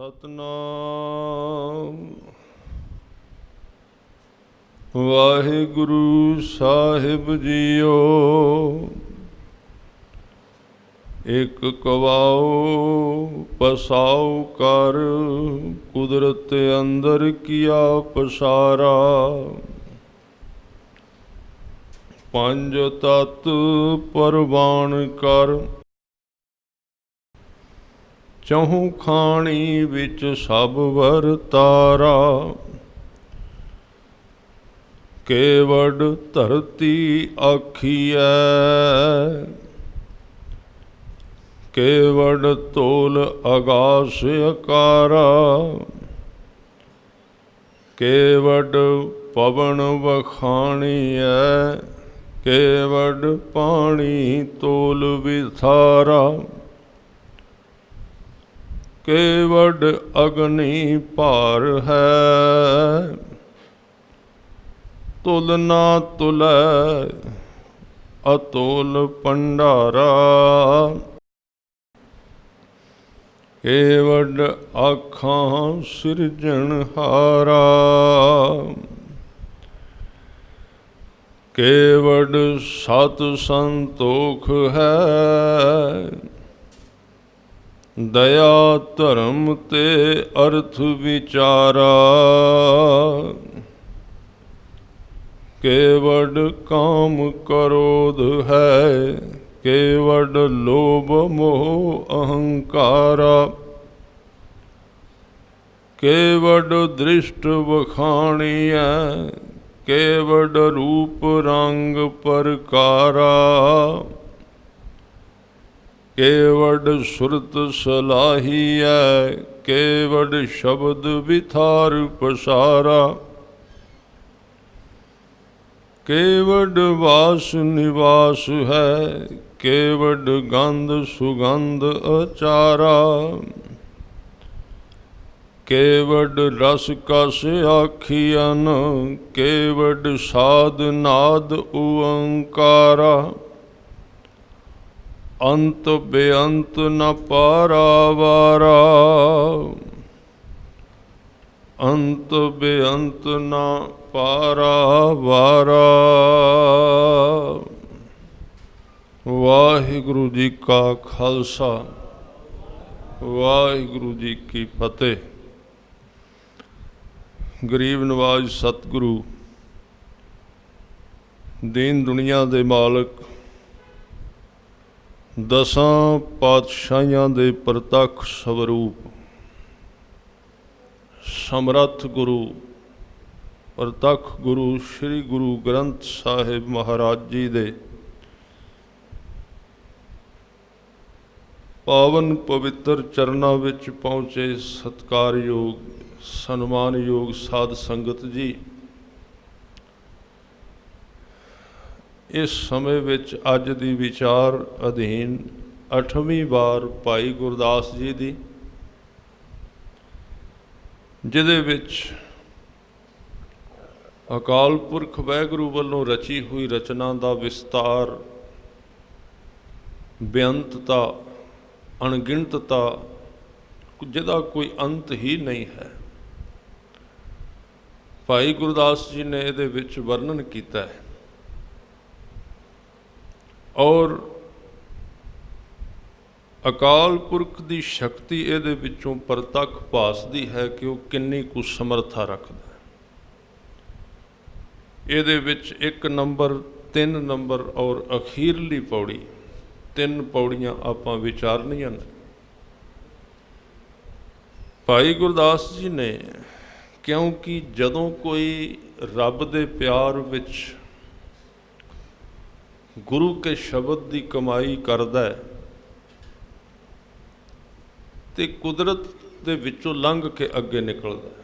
सतनाम वाहिगुरु साहिब जीओ। एक कवाओ पसाओ कर कुदरत अंदर किया पसारा। पंज तत् परवान कर चहु खाणी विच सब वरतारा। केवड धरती आखिए केवड तोल आगास अकारा। केवड पवन वखाणीए केवड पानी तोल विथारा। केवड अग्नि भार है तुल ना तुलै अतोल भंडारा। केवड आखां सिरजनहारा। केवड सत संतोख है दया धर्म ते अर्थ विचारा। केवड काम क्रोध है केवड लोभ मोह अहंकारा। केवड दृष्ट वखाणीए केवड रूप रंग परकारा। केवड सुरत सलाहिया केवड शब्द विथार पसारा। केवड वास निवास है केवड गंध सुगंध अचारा। केवड रस कस आखियन केवड साध नाद ओंकारा। अंत बेअंत न पारावारा। अंत बेअंत न पारावारा। वाहिगुरु जी का खालसा वाहिगुरु जी की फतेह। गरीब नवाज सतगुरु दीन दुनिया दे मालक दसां पातशाहियां दे प्रतख स्वरूप समर्थ गुरु प्रतख गुरु श्री गुरु ग्रंथ साहिब महाराज जी दे पावन पवित्र चरनां विच पहुँचे सत्कारयोग सन्मानयोग साध संगत जी। इस समय विच अज दी विचार अधीन 8वीं बार भाई गुरदास जी दी जिहदे विच अकाल पुरख वाहिगुरू वल्लों रची हुई रचना दा विस्तार बेअंतता अणगिणतता जिहदा कोई अंत ही नहीं है भाई गुरदास जी ने इहदे विच वर्णन कीता है। और अकाल पुरख की शक्ति इहदे विचों प्रतख भासदी है कि वह किन्नी कुछ समर्था रखदा है। इहदे विच 1 नंबर 3 नंबर और अखीरली पौड़ी 3 पौड़ियां आपां विचारनियां ने। भाई गुरदास जी ने क्योंकि जदों कोई रब दे प्यार विच गुरु के शब्द की कमाई करदा है ते कुदरत दे विचों लंघ के अगे निकलदा है।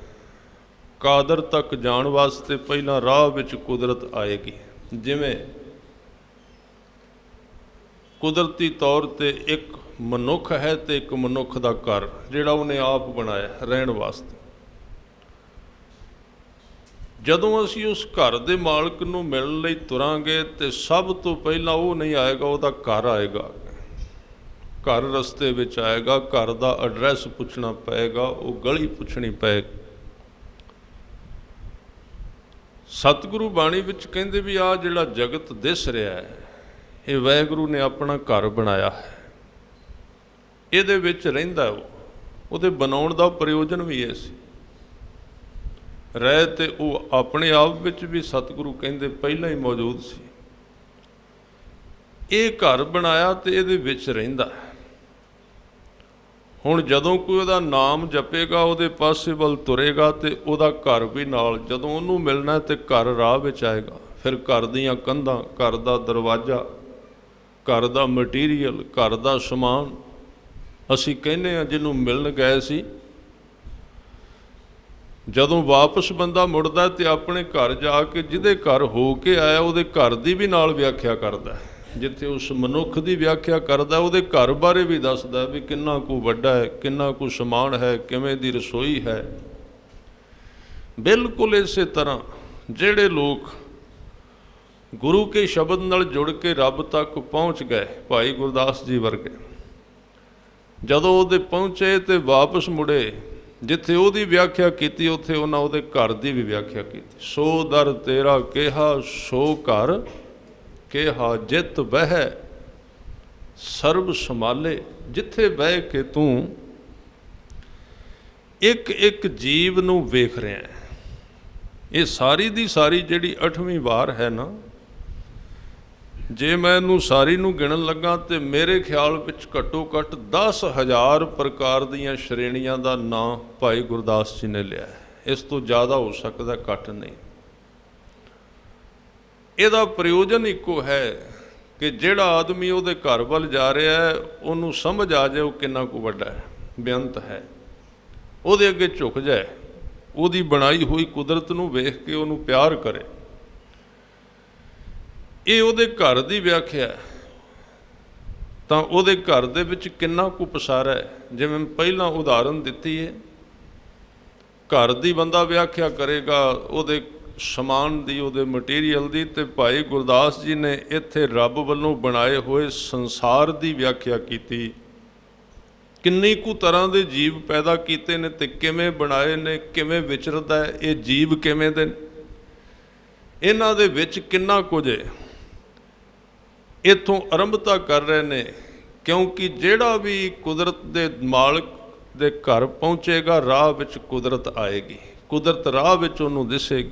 कादर तक जाण वास्ते पहला राह विच कुदरत आएगी। जिवें कुदरती तौर ते एक मनुख है ते एक मनुख दा घर जिहड़ा उन्हें आप बनाया रहण वास्ते। जदों असी उस घर दे मालक नूं मिलण लई तुरांगे ते सब तो पहला वो नहीं आएगा, उहदा घर आएगा। घर रस्ते विच आएगा, घर का एड्रैस पुछना पएगा, वो गली पुछनी पएगी। सतगुरु बाणी विच कहंदे भी आ जिहड़ा जगत दिस रहा है ये वाहिगुरू ने अपना घर बनाया है, इहदे विच रहिंदा है, ਉਹਦੇ बनाउण दा प्रयोजन भी है सी रह ते वो अपने आप विच भी सतगुरु कहंदे पहलां ही मौजूद सी। ਇਹ घर बनाया तो ਇਹਦੇ ਵਿੱਚ ਰਹਿੰਦਾ। ਹੁਣ ਜਦੋਂ ਕੋਈ ਉਹਦਾ ਨਾਮ ਜਪੇਗਾ, ਉਹਦੇ ਪਾਸੇ ਵੱਲ ਤੁਰੇਗਾ ਤੇ ਉਹਦਾ ਘਰ ਵੀ ਨਾਲ, ਜਦੋਂ ਉਹਨੂੰ ਮਿਲਣਾ ਤੇ ਘਰ ਰਾਹ ਵਿੱਚ ਆਏਗਾ। ਫਿਰ ਘਰ ਦੀਆਂ ਕੰਧਾਂ, ਘਰ ਦਾ ਦਰਵਾਜ਼ਾ, ਘਰ ਦਾ ਮਟੀਰੀਅਲ, ਘਰ ਦਾ ਸਮਾਨ, ਅਸੀਂ ਕਹਿੰਦੇ ਹਾਂ ਜਿਹਨੂੰ ਮਿਲਣ ਗਏ ਸੀ, ਜਦੋਂ ਵਾਪਸ ਬੰਦਾ ਮੁੜਦਾ ਤੇ ਆਪਣੇ ਘਰ ਜਾ ਕੇ ਜਿਹਦੇ ਘਰ ਹੋ ਕੇ ਆਇਆ ਉਹਦੇ ਘਰ ਦੀ ਵੀ ਨਾਲ ਵਿਆਖਿਆ ਕਰਦਾ। ਜਿੱਥੇ ਉਸ ਮਨੁੱਖ ਦੀ ਵਿਆਖਿਆ ਕਰਦਾ ਉਹਦੇ ਘਰ ਬਾਰੇ ਵੀ ਦੱਸਦਾ ਵੀ ਕਿੰਨਾ ਕੁ ਵੱਡਾ ਹੈ, ਕਿੰਨਾ ਕੁ ਸਮਾਨ ਹੈ, ਕਿਵੇਂ ਦੀ ਰਸੋਈ ਹੈ। ਬਿਲਕੁਲ ਇਸੇ ਤਰ੍ਹਾਂ ਜਿਹੜੇ ਲੋਕ ਗੁਰੂ ਕੇ ਸ਼ਬਦ ਨਾਲ ਜੁੜ ਕੇ ਰੱਬ ਤੱਕ ਪਹੁੰਚ ਗਏ, ਭਾਈ ਗੁਰਦਾਸ ਜੀ ਵਰਗੇ, ਜਦੋਂ ਉਹਦੇ ਪਹੁੰਚੇ ਤੇ ਵਾਪਸ ਮੁੜੇ, ਜਿੱਥੇ ਉਹਦੀ ਵਿਆਖਿਆ ਕੀਤੀ ਉੱਥੇ ਉਹਨਾਂ ਉਹਦੇ ਘਰ ਦੀ ਵੀ ਵਿਆਖਿਆ ਕੀਤੀ। ਸੋ ਦਰ ਤੇਰਾ ਕਿਹਾ ਸੋ ਘਰ ਕਿਹਾ, ਜਿਤ ਬਹਿ ਸਰਬ ਸੰਭਾਲੇ। ਜਿੱਥੇ ਬਹਿ ਕੇ ਤੂੰ ਇੱਕ ਇੱਕ ਜੀਵ ਨੂੰ ਵੇਖ ਰਿਹਾ ਹੈ। ਇਹ ਸਾਰੀ ਦੀ ਸਾਰੀ ਜਿਹੜੀ 8ਵੀਂ ਵਾਰ ਹੈ ਨਾ, ਜੇ ਮੈਂ ਇਹਨੂੰ ਸਾਰੀ ਨੂੰ ਗਿਣਨ ਲੱਗਾ ਤੇ ਮੇਰੇ ਖਿਆਲ ਵਿੱਚ ਘੱਟੋ ਘੱਟ 10,000 ਪ੍ਰਕਾਰ ਦੀਆਂ ਸ਼੍ਰੇਣੀਆਂ ਦਾ ਨਾਂ ਭਾਈ ਗੁਰਦਾਸ ਜੀ ਨੇ ਲਿਆ ਹੈ। ਇਸ ਤੋਂ ਜ਼ਿਆਦਾ ਹੋ ਸਕਦਾ, ਘੱਟ ਨਹੀਂ। ਇਹਦਾ ਪ੍ਰਯੋਜਨ ਇੱਕੋ ਹੈ ਕਿ ਜਿਹੜਾ ਆਦਮੀ ਉਹਦੇ ਘਰ ਵੱਲ ਜਾ ਰਿਹਾ ਹੈ ਉਹਨੂੰ ਸਮਝ ਆ ਜਾਏ ਉਹ ਕਿੰਨਾ ਕੁ ਵੱਡਾ ਹੈ, ਬੇਅੰਤ ਹੈ, ਉਹਦੇ ਅੱਗੇ ਝੁਕ ਜਾਏ, ਉਹਦੀ ਬਣਾਈ ਹੋਈ ਕੁਦਰਤ ਨੂੰ ਵੇਖ ਕੇ ਉਹਨੂੰ ਪਿਆਰ ਕਰੇ। ਇਹ ਉਹਦੇ ਘਰ ਦੀ ਵਿਆਖਿਆ ਹੈ। ਤਾਂ ਉਹਦੇ ਘਰ ਦੇ ਵਿੱਚ ਕਿੰਨਾ ਕੁ ਪਸਾਰਾ ਹੈ। ਜਿਵੇਂ ਪਹਿਲਾਂ ਉਦਾਹਰਨ ਦਿੱਤੀ ਹੈ, ਘਰ ਦੀ ਬੰਦਾ ਵਿਆਖਿਆ ਕਰੇਗਾ ਉਹਦੇ ਸਮਾਨ ਦੀ, ਉਹਦੇ ਮਟੀਰੀਅਲ ਦੀ, ਤੇ ਭਾਈ ਗੁਰਦਾਸ ਜੀ ਨੇ ਇੱਥੇ ਰੱਬ ਵੱਲੋਂ ਬਣਾਏ ਹੋਏ ਸੰਸਾਰ ਦੀ ਵਿਆਖਿਆ ਕੀਤੀ। ਕਿੰਨੀ ਕੁ ਤਰ੍ਹਾਂ ਦੇ ਜੀਵ ਪੈਦਾ ਕੀਤੇ ਨੇ ਤੇ ਕਿਵੇਂ ਬਣਾਏ ਨੇ, ਕਿਵੇਂ ਵਿਚਰਦਾ ਹੈ ਇਹ ਜੀਵ, ਕਿਵੇਂ ਦੇ, ਇਹਨਾਂ ਦੇ ਵਿੱਚ ਕਿੰਨਾ ਕੁਝ ਹੈ। ਇੱਥੋਂ ਆਰੰਭਤਾ ਕਰ ਰਹੇ ਨੇ, ਕਿਉਂਕਿ ਜਿਹੜਾ ਵੀ ਕੁਦਰਤ ਦੇ ਮਾਲਕ ਦੇ ਘਰ ਪਹੁੰਚੇਗਾ ਰਾਹ ਵਿੱਚ ਕੁਦਰਤ ਆਏਗੀ, ਕੁਦਰਤ ਰਾਹ ਵਿੱਚ ਉਹਨੂੰ ਦਿਸੇਗੀ।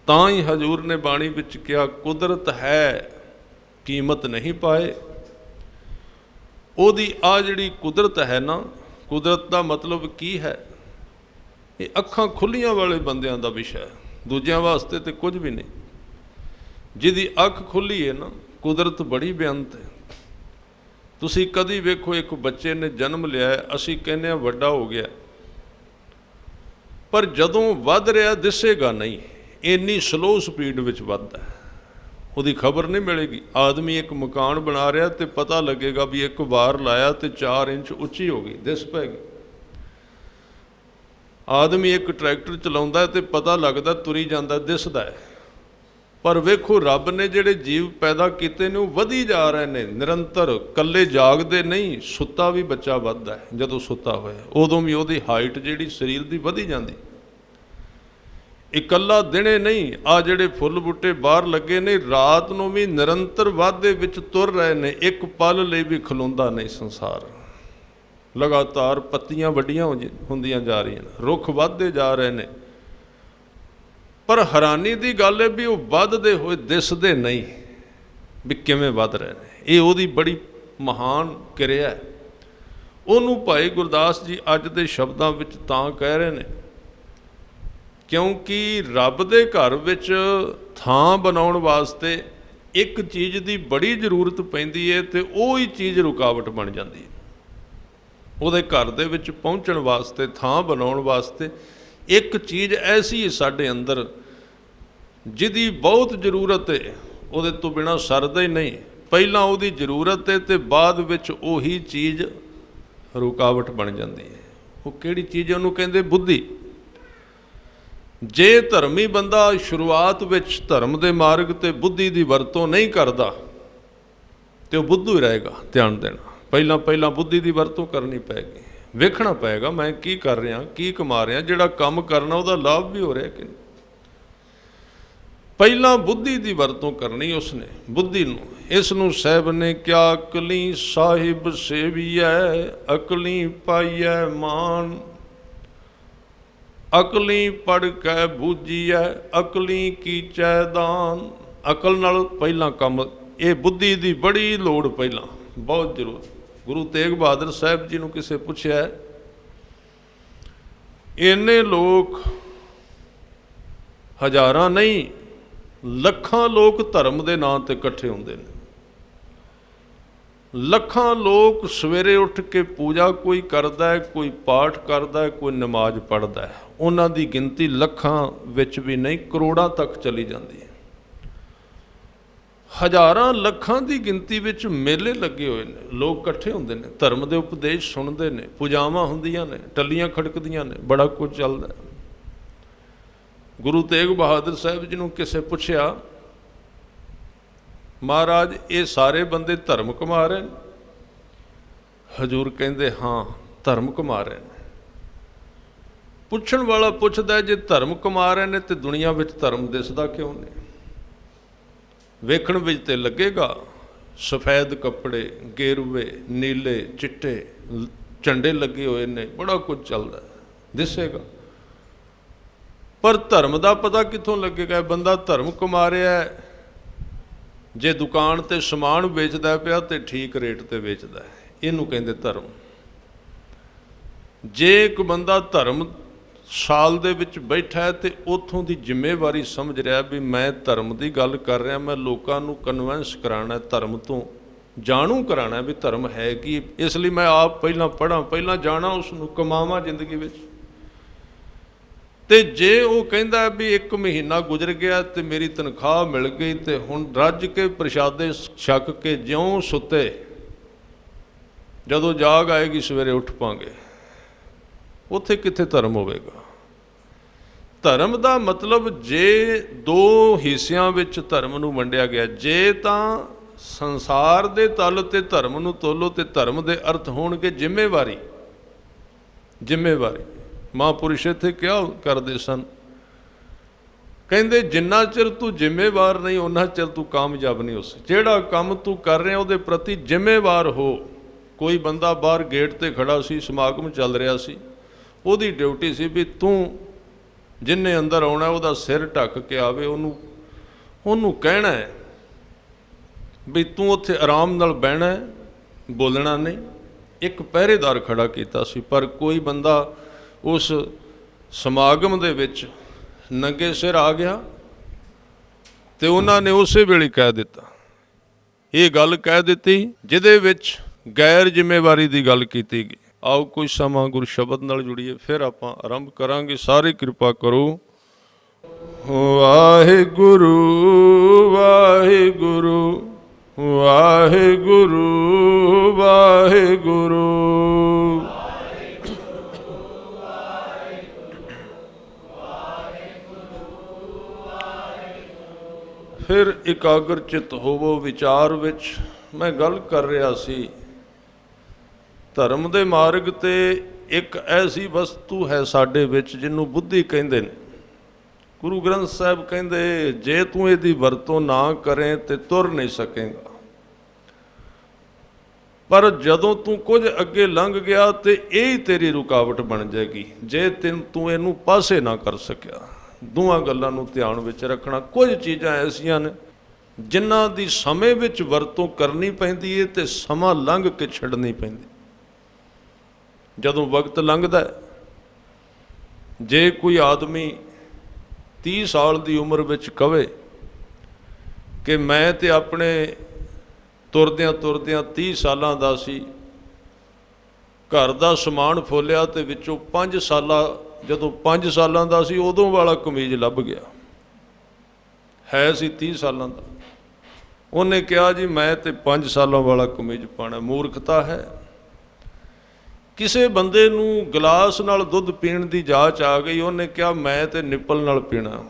ਤਾਂ ਹੀ ਹਜ਼ੂਰ ਨੇ ਬਾਣੀ ਵਿੱਚ ਕਿਹਾ, ਕੁਦਰਤ ਹੈ ਕੀਮਤ ਨਹੀਂ ਪਾਏ। ਉਹਦੀ ਆ ਜਿਹੜੀ ਕੁਦਰਤ ਹੈ ਨਾ, ਕੁਦਰਤ ਦਾ ਮਤਲਬ ਕੀ ਹੈ? ਇਹ ਅੱਖਾਂ ਖੁੱਲੀਆਂ ਵਾਲੇ ਬੰਦਿਆਂ ਦਾ ਵਿਸ਼ਾ ਹੈ, ਦੂਜਿਆਂ ਵਾਸਤੇ ਤੇ ਕੁਝ ਵੀ ਨਹੀਂ। ਜਿਹਦੀ ਅੱਖ ਖੁੱਲੀ ਹੈ ਨਾ, ਕੁਦਰਤ ਬੜੀ ਬੇਅੰਤ ਹੈ। ਤੁਸੀਂ ਕਦੀ ਵੇਖੋ ਇੱਕ ਬੱਚੇ ਨੇ ਜਨਮ ਲਿਆ, ਅਸੀਂ ਕਹਿੰਦੇ ਹਾਂ ਵੱਡਾ ਹੋ ਗਿਆ, ਪਰ ਜਦੋਂ ਵੱਧ ਰਿਹਾ ਦਿਸੇਗਾ ਨਹੀਂ, ਇੰਨੀ ਸਲੋ ਸਪੀਡ ਵਿੱਚ ਵੱਧਦਾ, ਉਹਦੀ ਖਬਰ ਨਹੀਂ ਮਿਲੇਗੀ। ਆਦਮੀ ਇੱਕ ਮਕਾਨ ਬਣਾ ਰਿਹਾ ਤੇ ਪਤਾ ਲੱਗੇਗਾ ਵੀ ਇੱਕ ਵਾਰ ਲਾਇਆ ਤੇ 4 ਇੰਚ ਉੱਚੀ ਹੋ ਗਈ, ਦਿਸ ਪੈਗੀ। ਆਦਮੀ ਇੱਕ ਟਰੈਕਟਰ ਚਲਾਉਂਦਾ ਤੇ ਪਤਾ ਲੱਗਦਾ, ਤੁਰੀ ਜਾਂਦਾ, ਦਿਸਦਾ ਹੈ। ਪਰ ਵੇਖੋ ਰੱਬ ਨੇ ਜਿਹੜੇ ਜੀਵ ਪੈਦਾ ਕੀਤੇ ਨੇ ਉਹ ਵਧੀ ਜਾ ਰਹੇ ਨੇ ਨਿਰੰਤਰ, ਇਕੱਲੇ ਜਾਗਦੇ ਨਹੀਂ, ਸੁੱਤਾ ਵੀ ਬੱਚਾ ਵੱਧਦਾ ਹੈ। ਜਦੋਂ ਸੁੱਤਾ ਹੋਇਆ ਉਦੋਂ ਵੀ ਉਹਦੀ ਹਾਈਟ ਜਿਹੜੀ ਸਰੀਰ ਦੀ ਵਧੀ ਜਾਂਦੀ। ਇਕੱਲਾ ਦਿਨੇ ਨਹੀਂ, ਆ ਜਿਹੜੇ ਫੁੱਲ ਬੂਟੇ ਬਾਹਰ ਲੱਗੇ ਨੇ ਰਾਤ ਨੂੰ ਵੀ ਨਿਰੰਤਰ ਵਾਧੇ ਵਿੱਚ ਤੁਰ ਰਹੇ ਨੇ, ਇੱਕ ਪਲ ਲਈ ਵੀ ਖਲੋਂਦਾ ਨਹੀਂ ਸੰਸਾਰ। ਲਗਾਤਾਰ ਪੱਤੀਆਂ ਵੱਡੀਆਂ ਹੁੰਦੀਆਂ ਜਾ ਰਹੀਆਂ, ਰੁੱਖ ਵੱਧਦੇ ਜਾ ਰਹੇ ਨੇ। ਪਰ ਹੈਰਾਨੀ ਦੀ ਗੱਲ ਹੈ ਵੀ ਉਹ ਵੱਧਦੇ ਹੋਏ ਦਿਸਦੇ ਨਹੀਂ ਵੀ ਕਿਵੇਂ ਵੱਧ ਰਹੇ ਨੇ। ਇਹ ਉਹਦੀ ਬੜੀ ਮਹਾਨ ਕਿਰਿਆ ਹੈ। ਉਹਨੂੰ ਭਾਈ ਗੁਰਦਾਸ ਜੀ ਅੱਜ ਦੇ ਸ਼ਬਦਾਂ ਵਿੱਚ ਤਾਂ ਕਹਿ ਰਹੇ ਨੇ ਕਿਉਂਕਿ ਰੱਬ ਦੇ ਘਰ ਵਿੱਚ ਥਾਂ ਬਣਾਉਣ ਵਾਸਤੇ ਇੱਕ ਚੀਜ਼ ਦੀ ਬੜੀ ਜ਼ਰੂਰਤ ਪੈਂਦੀ ਹੈ ਤੇ ਉਹ ਹੀ ਚੀਜ਼ ਰੁਕਾਵਟ ਬਣ ਜਾਂਦੀ ਹੈ। ਉਹਦੇ ਘਰ ਦੇ ਵਿੱਚ ਪਹੁੰਚਣ ਵਾਸਤੇ, ਥਾਂ ਬਣਾਉਣ ਵਾਸਤੇ ਇੱਕ ਚੀਜ਼ ਐਸੀ ਹੈ ਸਾਡੇ ਅੰਦਰ ਜਿਹਦੀ ਬਹੁਤ ਜ਼ਰੂਰਤ ਹੈ, ਉਹਦੇ ਤੋਂ ਬਿਨਾਂ ਸਰਦਾ ਹੀ ਨਹੀਂ। ਪਹਿਲਾਂ ਉਹਦੀ ਜ਼ਰੂਰਤ ਹੈ ਤੇ ਬਾਅਦ ਵਿੱਚ ਉਹੀ ਚੀਜ਼ ਰੁਕਾਵਟ ਬਣ ਜਾਂਦੀ ਹੈ। ਉਹ ਕਿਹੜੀ ਚੀਜ਼? ਉਹਨੂੰ ਕਹਿੰਦੇ ਬੁੱਧੀ। ਜੇ ਧਰਮੀ ਬੰਦਾ ਸ਼ੁਰੂਆਤ ਵਿੱਚ ਧਰਮ ਦੇ ਮਾਰਗ ਤੇ ਬੁੱਧੀ ਦੀ ਵਰਤੋਂ ਨਹੀਂ ਕਰਦਾ ਤੇ ਉਹ ਬੁੱਧੂ ਹੀ ਰਹੇਗਾ। ਧਿਆਨ ਦੇਣਾ, ਪਹਿਲਾਂ ਪਹਿਲਾਂ ਬੁੱਧੀ ਦੀ ਵਰਤੋਂ ਕਰਨੀ ਪੈਗੀ, ਵੇਖਣਾ ਪਏਗਾ ਮੈਂ ਕੀ ਕਰ ਰਿਹਾ, ਕੀ ਕਮਾ ਰਿਹਾ, ਜਿਹੜਾ ਕੰਮ ਕਰਨਾ ਉਹਦਾ ਲਾਭ ਵੀ ਹੋ ਰਿਹਾ ਕਿ ਨਹੀਂ। ਪਹਿਲਾਂ ਬੁੱਧੀ ਦੀ ਵਰਤੋਂ ਕਰਨੀ ਉਸਨੇ, ਬੁੱਧੀ ਨੂੰ। ਇਸ ਨੂੰ ਸਾਹਿਬ ਨੇ ਕਿਹਾ ਅਕਲੀ ਸਾਹਿਬ ਸੇਵੀਐ, ਅਕਲੀ ਪਾਈਐ ਮਾਨ, ਅਕਲੀ ਪੜ੍ਹ ਕੇ ਬੂਝੀਐ, ਅਕਲੀ ਕੀਚੈ ਦਾਨ। ਅਕਲ ਨਾਲ ਪਹਿਲਾਂ ਕੰਮ, ਇਹ ਬੁੱਧੀ ਦੀ ਬੜੀ ਲੋੜ ਪਹਿਲਾਂ, ਬਹੁਤ ਜ਼ਰੂਰ। ਗੁਰੂ ਤੇਗ ਬਹਾਦਰ ਸਾਹਿਬ ਜੀ ਨੂੰ ਕਿਸੇ ਪੁੱਛਿਆ, ਇੰਨੇ ਲੋਕ, ਹਜ਼ਾਰਾਂ ਨਹੀਂ ਲੱਖਾਂ ਲੋਕ ਧਰਮ ਦੇ ਨਾਂ ਤੇ ਇਕੱਠੇ ਹੁੰਦੇ ਨੇ, ਲੱਖਾਂ ਲੋਕ ਸਵੇਰੇ ਉੱਠ ਕੇ ਪੂਜਾ ਕੋਈ ਕਰਦਾ ਹੈ, ਕੋਈ ਪਾਠ ਕਰਦਾ ਹੈ, ਕੋਈ ਨਮਾਜ਼ ਪੜ੍ਹਦਾ ਹੈ, ਉਹਨਾਂ ਦੀ ਗਿਣਤੀ ਲੱਖਾਂ ਵਿੱਚ ਵੀ ਨਹੀਂ ਕਰੋੜਾਂ ਤੱਕ ਚਲੀ ਜਾਂਦੀ ਹੈ। ਹਜ਼ਾਰਾਂ ਲੱਖਾਂ ਦੀ ਗਿਣਤੀ ਵਿੱਚ ਮੇਲੇ ਲੱਗੇ ਹੋਏ ਨੇ, ਲੋਕ ਇਕੱਠੇ ਹੁੰਦੇ ਨੇ, ਧਰਮ ਦੇ ਉਪਦੇਸ਼ ਸੁਣਦੇ ਨੇ, ਪੂਜਾਵਾਂ ਹੁੰਦੀਆਂ ਨੇ, ਟੱਲੀਆਂ ਖੜਕਦੀਆਂ ਨੇ, ਬੜਾ ਕੁਝ ਚੱਲਦਾ ਹੈ। ਗੁਰੂ ਤੇਗ ਬਹਾਦਰ ਸਾਹਿਬ ਜੀ ਨੂੰ ਕਿਸੇ ਪੁੱਛਿਆ, ਮਹਾਰਾਜ ਇਹ ਸਾਰੇ ਬੰਦੇ ਧਰਮ ਕਮਾ ਰਹੇ ਨੇ? ਹਜ਼ੂਰ ਕਹਿੰਦੇ ਹਾਂ ਧਰਮ ਕਮਾ ਰਹੇ ਨੇ। ਪੁੱਛਣ ਵਾਲਾ ਪੁੱਛਦਾ ਜੇ ਧਰਮ ਕਮਾ ਰਹੇ ਨੇ ਤੇ ਦੁਨੀਆ ਵਿੱਚ ਧਰਮ ਦਿਸਦਾ ਕਿਉਂ ਨਹੀਂ? ਵੇਖਣ ਵਿੱਚ ਤੇ ਲੱਗੇਗਾ ਸਫੈਦ ਕੱਪੜੇ, ਗੇਰੂਏ, ਨੀਲੇ, ਚਿੱਟੇ ਝੰਡੇ ਲੱਗੇ ਹੋਏ ਨੇ, ਬੜਾ ਕੁਝ ਚੱਲਦਾ ਦਿਸੇਗਾ, ਪਰ ਧਰਮ ਦਾ ਪਤਾ ਕਿੱਥੋਂ ਲੱਗੇਗਾ? ਬੰਦਾ ਧਰਮ ਕਮਾ ਰਿਹਾ, ਜੇ ਦੁਕਾਨ ਤੇ ਸਮਾਨ ਵੇਚਦਾ ਪਿਆ ਤੇ ਠੀਕ ਰੇਟ ਤੇ ਵੇਚਦਾ, ਇਹਨੂੰ ਕਹਿੰਦੇ ਧਰਮ। ਜੇ ਇੱਕ ਬੰਦਾ ਧਰਮ ਸਾਲ ਦੇ ਵਿੱਚ ਬੈਠਾ ਹੈ ਤੇ ਉੱਥੋਂ ਦੀ ਜ਼ਿੰਮੇਵਾਰੀ ਸਮਝ ਰਿਹਾ ਵੀ ਮੈਂ ਧਰਮ ਦੀ ਗੱਲ ਕਰ ਰਿਹਾ, ਮੈਂ ਲੋਕਾਂ ਨੂੰ ਕਨਵਿੰਸ ਕਰਾਉਣਾ, ਧਰਮ ਤੋਂ ਜਾਣੂ ਕਰਾਉਣਾ ਵੀ ਧਰਮ ਹੈ ਕੀ, ਇਸ ਲਈ ਮੈਂ ਆਪ ਪਹਿਲਾਂ ਪੜ੍ਹਾਂ, ਪਹਿਲਾਂ ਜਾਣਾ, ਉਸ ਨੂੰ ਕਮਾਵਾਂ ਜ਼ਿੰਦਗੀ ਵਿੱਚ। ਤੇ ਜੇ ਉਹ ਕਹਿੰਦਾ ਵੀ 1 ਮਹੀਨਾ ਗੁਜ਼ਰ ਗਿਆ ਤੇ ਮੇਰੀ ਤਨਖਾਹ ਮਿਲ ਗਈ ਤੇ ਹੁਣ ਰੱਜ ਕੇ ਪ੍ਰਸ਼ਾਦੇ ਛਕ ਕੇ ਜਿਉਂ ਸੁੱਤੇ, ਜਦੋਂ ਜਾਗ ਆਏਗੀ ਸਵੇਰੇ ਉੱਠ ਪਾਂਗੇ, ਉੱਥੇ ਕਿੱਥੇ ਧਰਮ ਹੋਵੇਗਾ? ਧਰਮ ਦਾ ਮਤਲਬ ਜੇ 2 ਹਿੱਸਿਆਂ ਵਿੱਚ ਧਰਮ ਨੂੰ ਵੰਡਿਆ ਗਿਆ, ਜੇ ਤਾਂ ਸੰਸਾਰ ਦੇ ਤਲ ਤੇ ਧਰਮ ਨੂੰ ਤੋਲੋ ਤੇ ਧਰਮ ਦੇ ਅਰਥ ਹੋਣਗੇ ਜ਼ਿੰਮੇਵਾਰੀ। ਜ਼ਿੰਮੇਵਾਰੀ ਮਹਾਂਪੁਰਸ਼ ਇੱਥੇ ਕਿਆ ਕਰਦੇ ਸਨ, ਕਹਿੰਦੇ ਜਿੰਨਾ ਚਿਰ ਤੂੰ ਜ਼ਿੰਮੇਵਾਰ ਨਹੀਂ ਉਹਨਾਂ ਚਿਰ ਤੂੰ ਕਾਮਯਾਬ ਨਹੀਂ ਹੋ ਸਕਦਾ। ਜਿਹੜਾ ਕੰਮ ਤੂੰ ਕਰ ਰਿਹਾ ਉਹਦੇ ਪ੍ਰਤੀ ਜ਼ਿੰਮੇਵਾਰ ਹੋ। ਕੋਈ ਬੰਦਾ ਬਾਹਰ ਗੇਟ ਤੇ ਖੜਾ ਸੀ, ਸਮਾਗਮ ਚੱਲ ਰਿਹਾ ਸੀ, ਉਹਦੀ ਡਿਊਟੀ ਸੀ ਵੀ ਤੂੰ ਜਿੰਨੇ ਅੰਦਰ ਆਉਣਾ ਉਹਦਾ ਸਿਰ ਢੱਕ ਕੇ ਆਵੇ, ਉਹਨੂੰ ਕਹਿਣਾ ਹੈ ਵੀ ਤੂੰ ਉੱਥੇ ਆਰਾਮ ਨਾਲ ਬਹਿਣਾ, ਬੋਲਣਾ ਨਹੀਂ। ਇੱਕ ਪਹਿਰੇਦਾਰ ਖੜਾ ਕੀਤਾ ਸੀ, ਪਰ ਕੋਈ ਬੰਦਾ ਉਸ ਸਮਾਗਮ ਦੇ ਵਿੱਚ ਨੰਗੇ ਸਿਰ ਆ ਗਿਆ ਤੇ ਉਹਨਾਂ ਨੇ ਉਸੇ ਵੇਲੇ ਕਹਿ ਦਿੱਤਾ, ਇਹ ਗੱਲ ਕਹਿ ਦਿੱਤੀ ਜਿਹਦੇ ਵਿੱਚ ਗੈਰ ਜ਼ਿੰਮੇਵਾਰੀ ਦੀ ਗੱਲ ਕੀਤੀ ਗਈ। ਆਓ ਕੁਝ ਸਮਾਂ ਗੁਰੂ ਸ਼ਬਦ ਨਾਲ ਜੁੜੀਏ, ਫਿਰ ਆਪਾਂ ਆਰੰਭ ਕਰਾਂਗੇ। ਸਾਰੇ ਕਿਰਪਾ ਕਰੋ। ਵਾਹਿਗੁਰੂ ਵਾਹਿਗੁਰੂ ਵਾਹਿਗੁਰੂ ਵਾਹਿਗੁਰੂ। ਫਿਰ ਇਕਾਗਰ ਚਿੱਤ ਹੋਵੋ ਵਿਚਾਰ ਵਿੱਚ। ਮੈਂ ਗੱਲ ਕਰ ਰਿਹਾ ਸੀ ਧਰਮ ਦੇ ਮਾਰਗ ਤੇ ਇੱਕ ਐਸੀ ਵਸਤੂ ਹੈ ਸਾਡੇ ਵਿੱਚ ਜਿਹਨੂੰ ਬੁੱਧੀ ਕਹਿੰਦੇ ਨੇ। ਗੁਰੂ ਗ੍ਰੰਥ ਸਾਹਿਬ ਕਹਿੰਦੇ ਜੇ ਤੂੰ ਇਹਦੀ ਵਰਤੋਂ ਨਾ ਕਰੇ ਤੇ ਤੁਰ ਨਹੀਂ ਸਕੇਗਾ, ਪਰ ਜਦੋਂ ਤੂੰ ਕੁਝ ਅੱਗੇ ਲੰਘ ਗਿਆ ਤੇ ਇਹ ਹੀ ਤੇਰੀ ਰੁਕਾਵਟ ਬਣ ਜਾਏਗੀ ਜੇ ਤੂੰ ਇਹਨੂੰ ਪਾਸੇ ਨਾ ਕਰ ਸਕਿਆ। ਦੋਵਾਂ ਗੱਲਾਂ ਨੂੰ ਧਿਆਨ ਵਿੱਚ ਰੱਖਣਾ। ਕੁਝ ਚੀਜ਼ਾਂ ਐਸੀਆਂ ਨੇ ਜਿਨ੍ਹਾਂ ਦੀ ਸਮੇਂ ਵਿੱਚ ਵਰਤੋਂ ਕਰਨੀ ਪੈਂਦੀ ਹੈ ਤੇ ਸਮਾਂ ਲੰਘ ਕੇ ਛੱਡਣੀ ਪੈਂਦੀ। ਜਦੋਂ ਵਕਤ ਲੰਘਦਾ, ਜੇ ਕੋਈ ਆਦਮੀ 30 ਸਾਲ ਦੀ ਉਮਰ ਵਿੱਚ ਕਵੇ ਕਿ ਮੈਂ ਤੇ ਆਪਣੇ ਤੁਰਦਿਆਂ ਤੁਰਦਿਆਂ 30 ਸਾਲਾਂ ਦਾ ਸੀ, ਘਰ ਦਾ ਸਮਾਨ ਫੋਲਿਆ ਤੇ ਵਿੱਚੋਂ 5 ਸਾਲਾਂ, ਜਦੋਂ 5 ਸਾਲਾਂ ਦਾ ਸੀ ਉਦੋਂ ਵਾਲਾ ਕਮੀਜ਼ ਲੱਭ ਗਿਆ, ਹੈ ਸੀ 30 ਸਾਲਾਂ ਦਾ। ਉਹਨੇ ਕਿਹਾ ਜੀ ਮੈਂ ਤੇ 5 ਸਾਲਾਂ ਵਾਲਾ ਕਮੀਜ਼ ਪਾਉਣਾ। ਮੂਰਖਤਾ ਹੈ। ਕਿਸੇ ਬੰਦੇ ਨੂੰ ਗਲਾਸ ਨਾਲ ਦੁੱਧ ਪੀਣ ਦੀ ਜਾਚ ਆ ਗਈ, ਉਹਨੇ ਕਿਹਾ ਮੈਂ ਤੇ ਨਿੱਪਲ ਨਾਲ ਪੀਣਾ।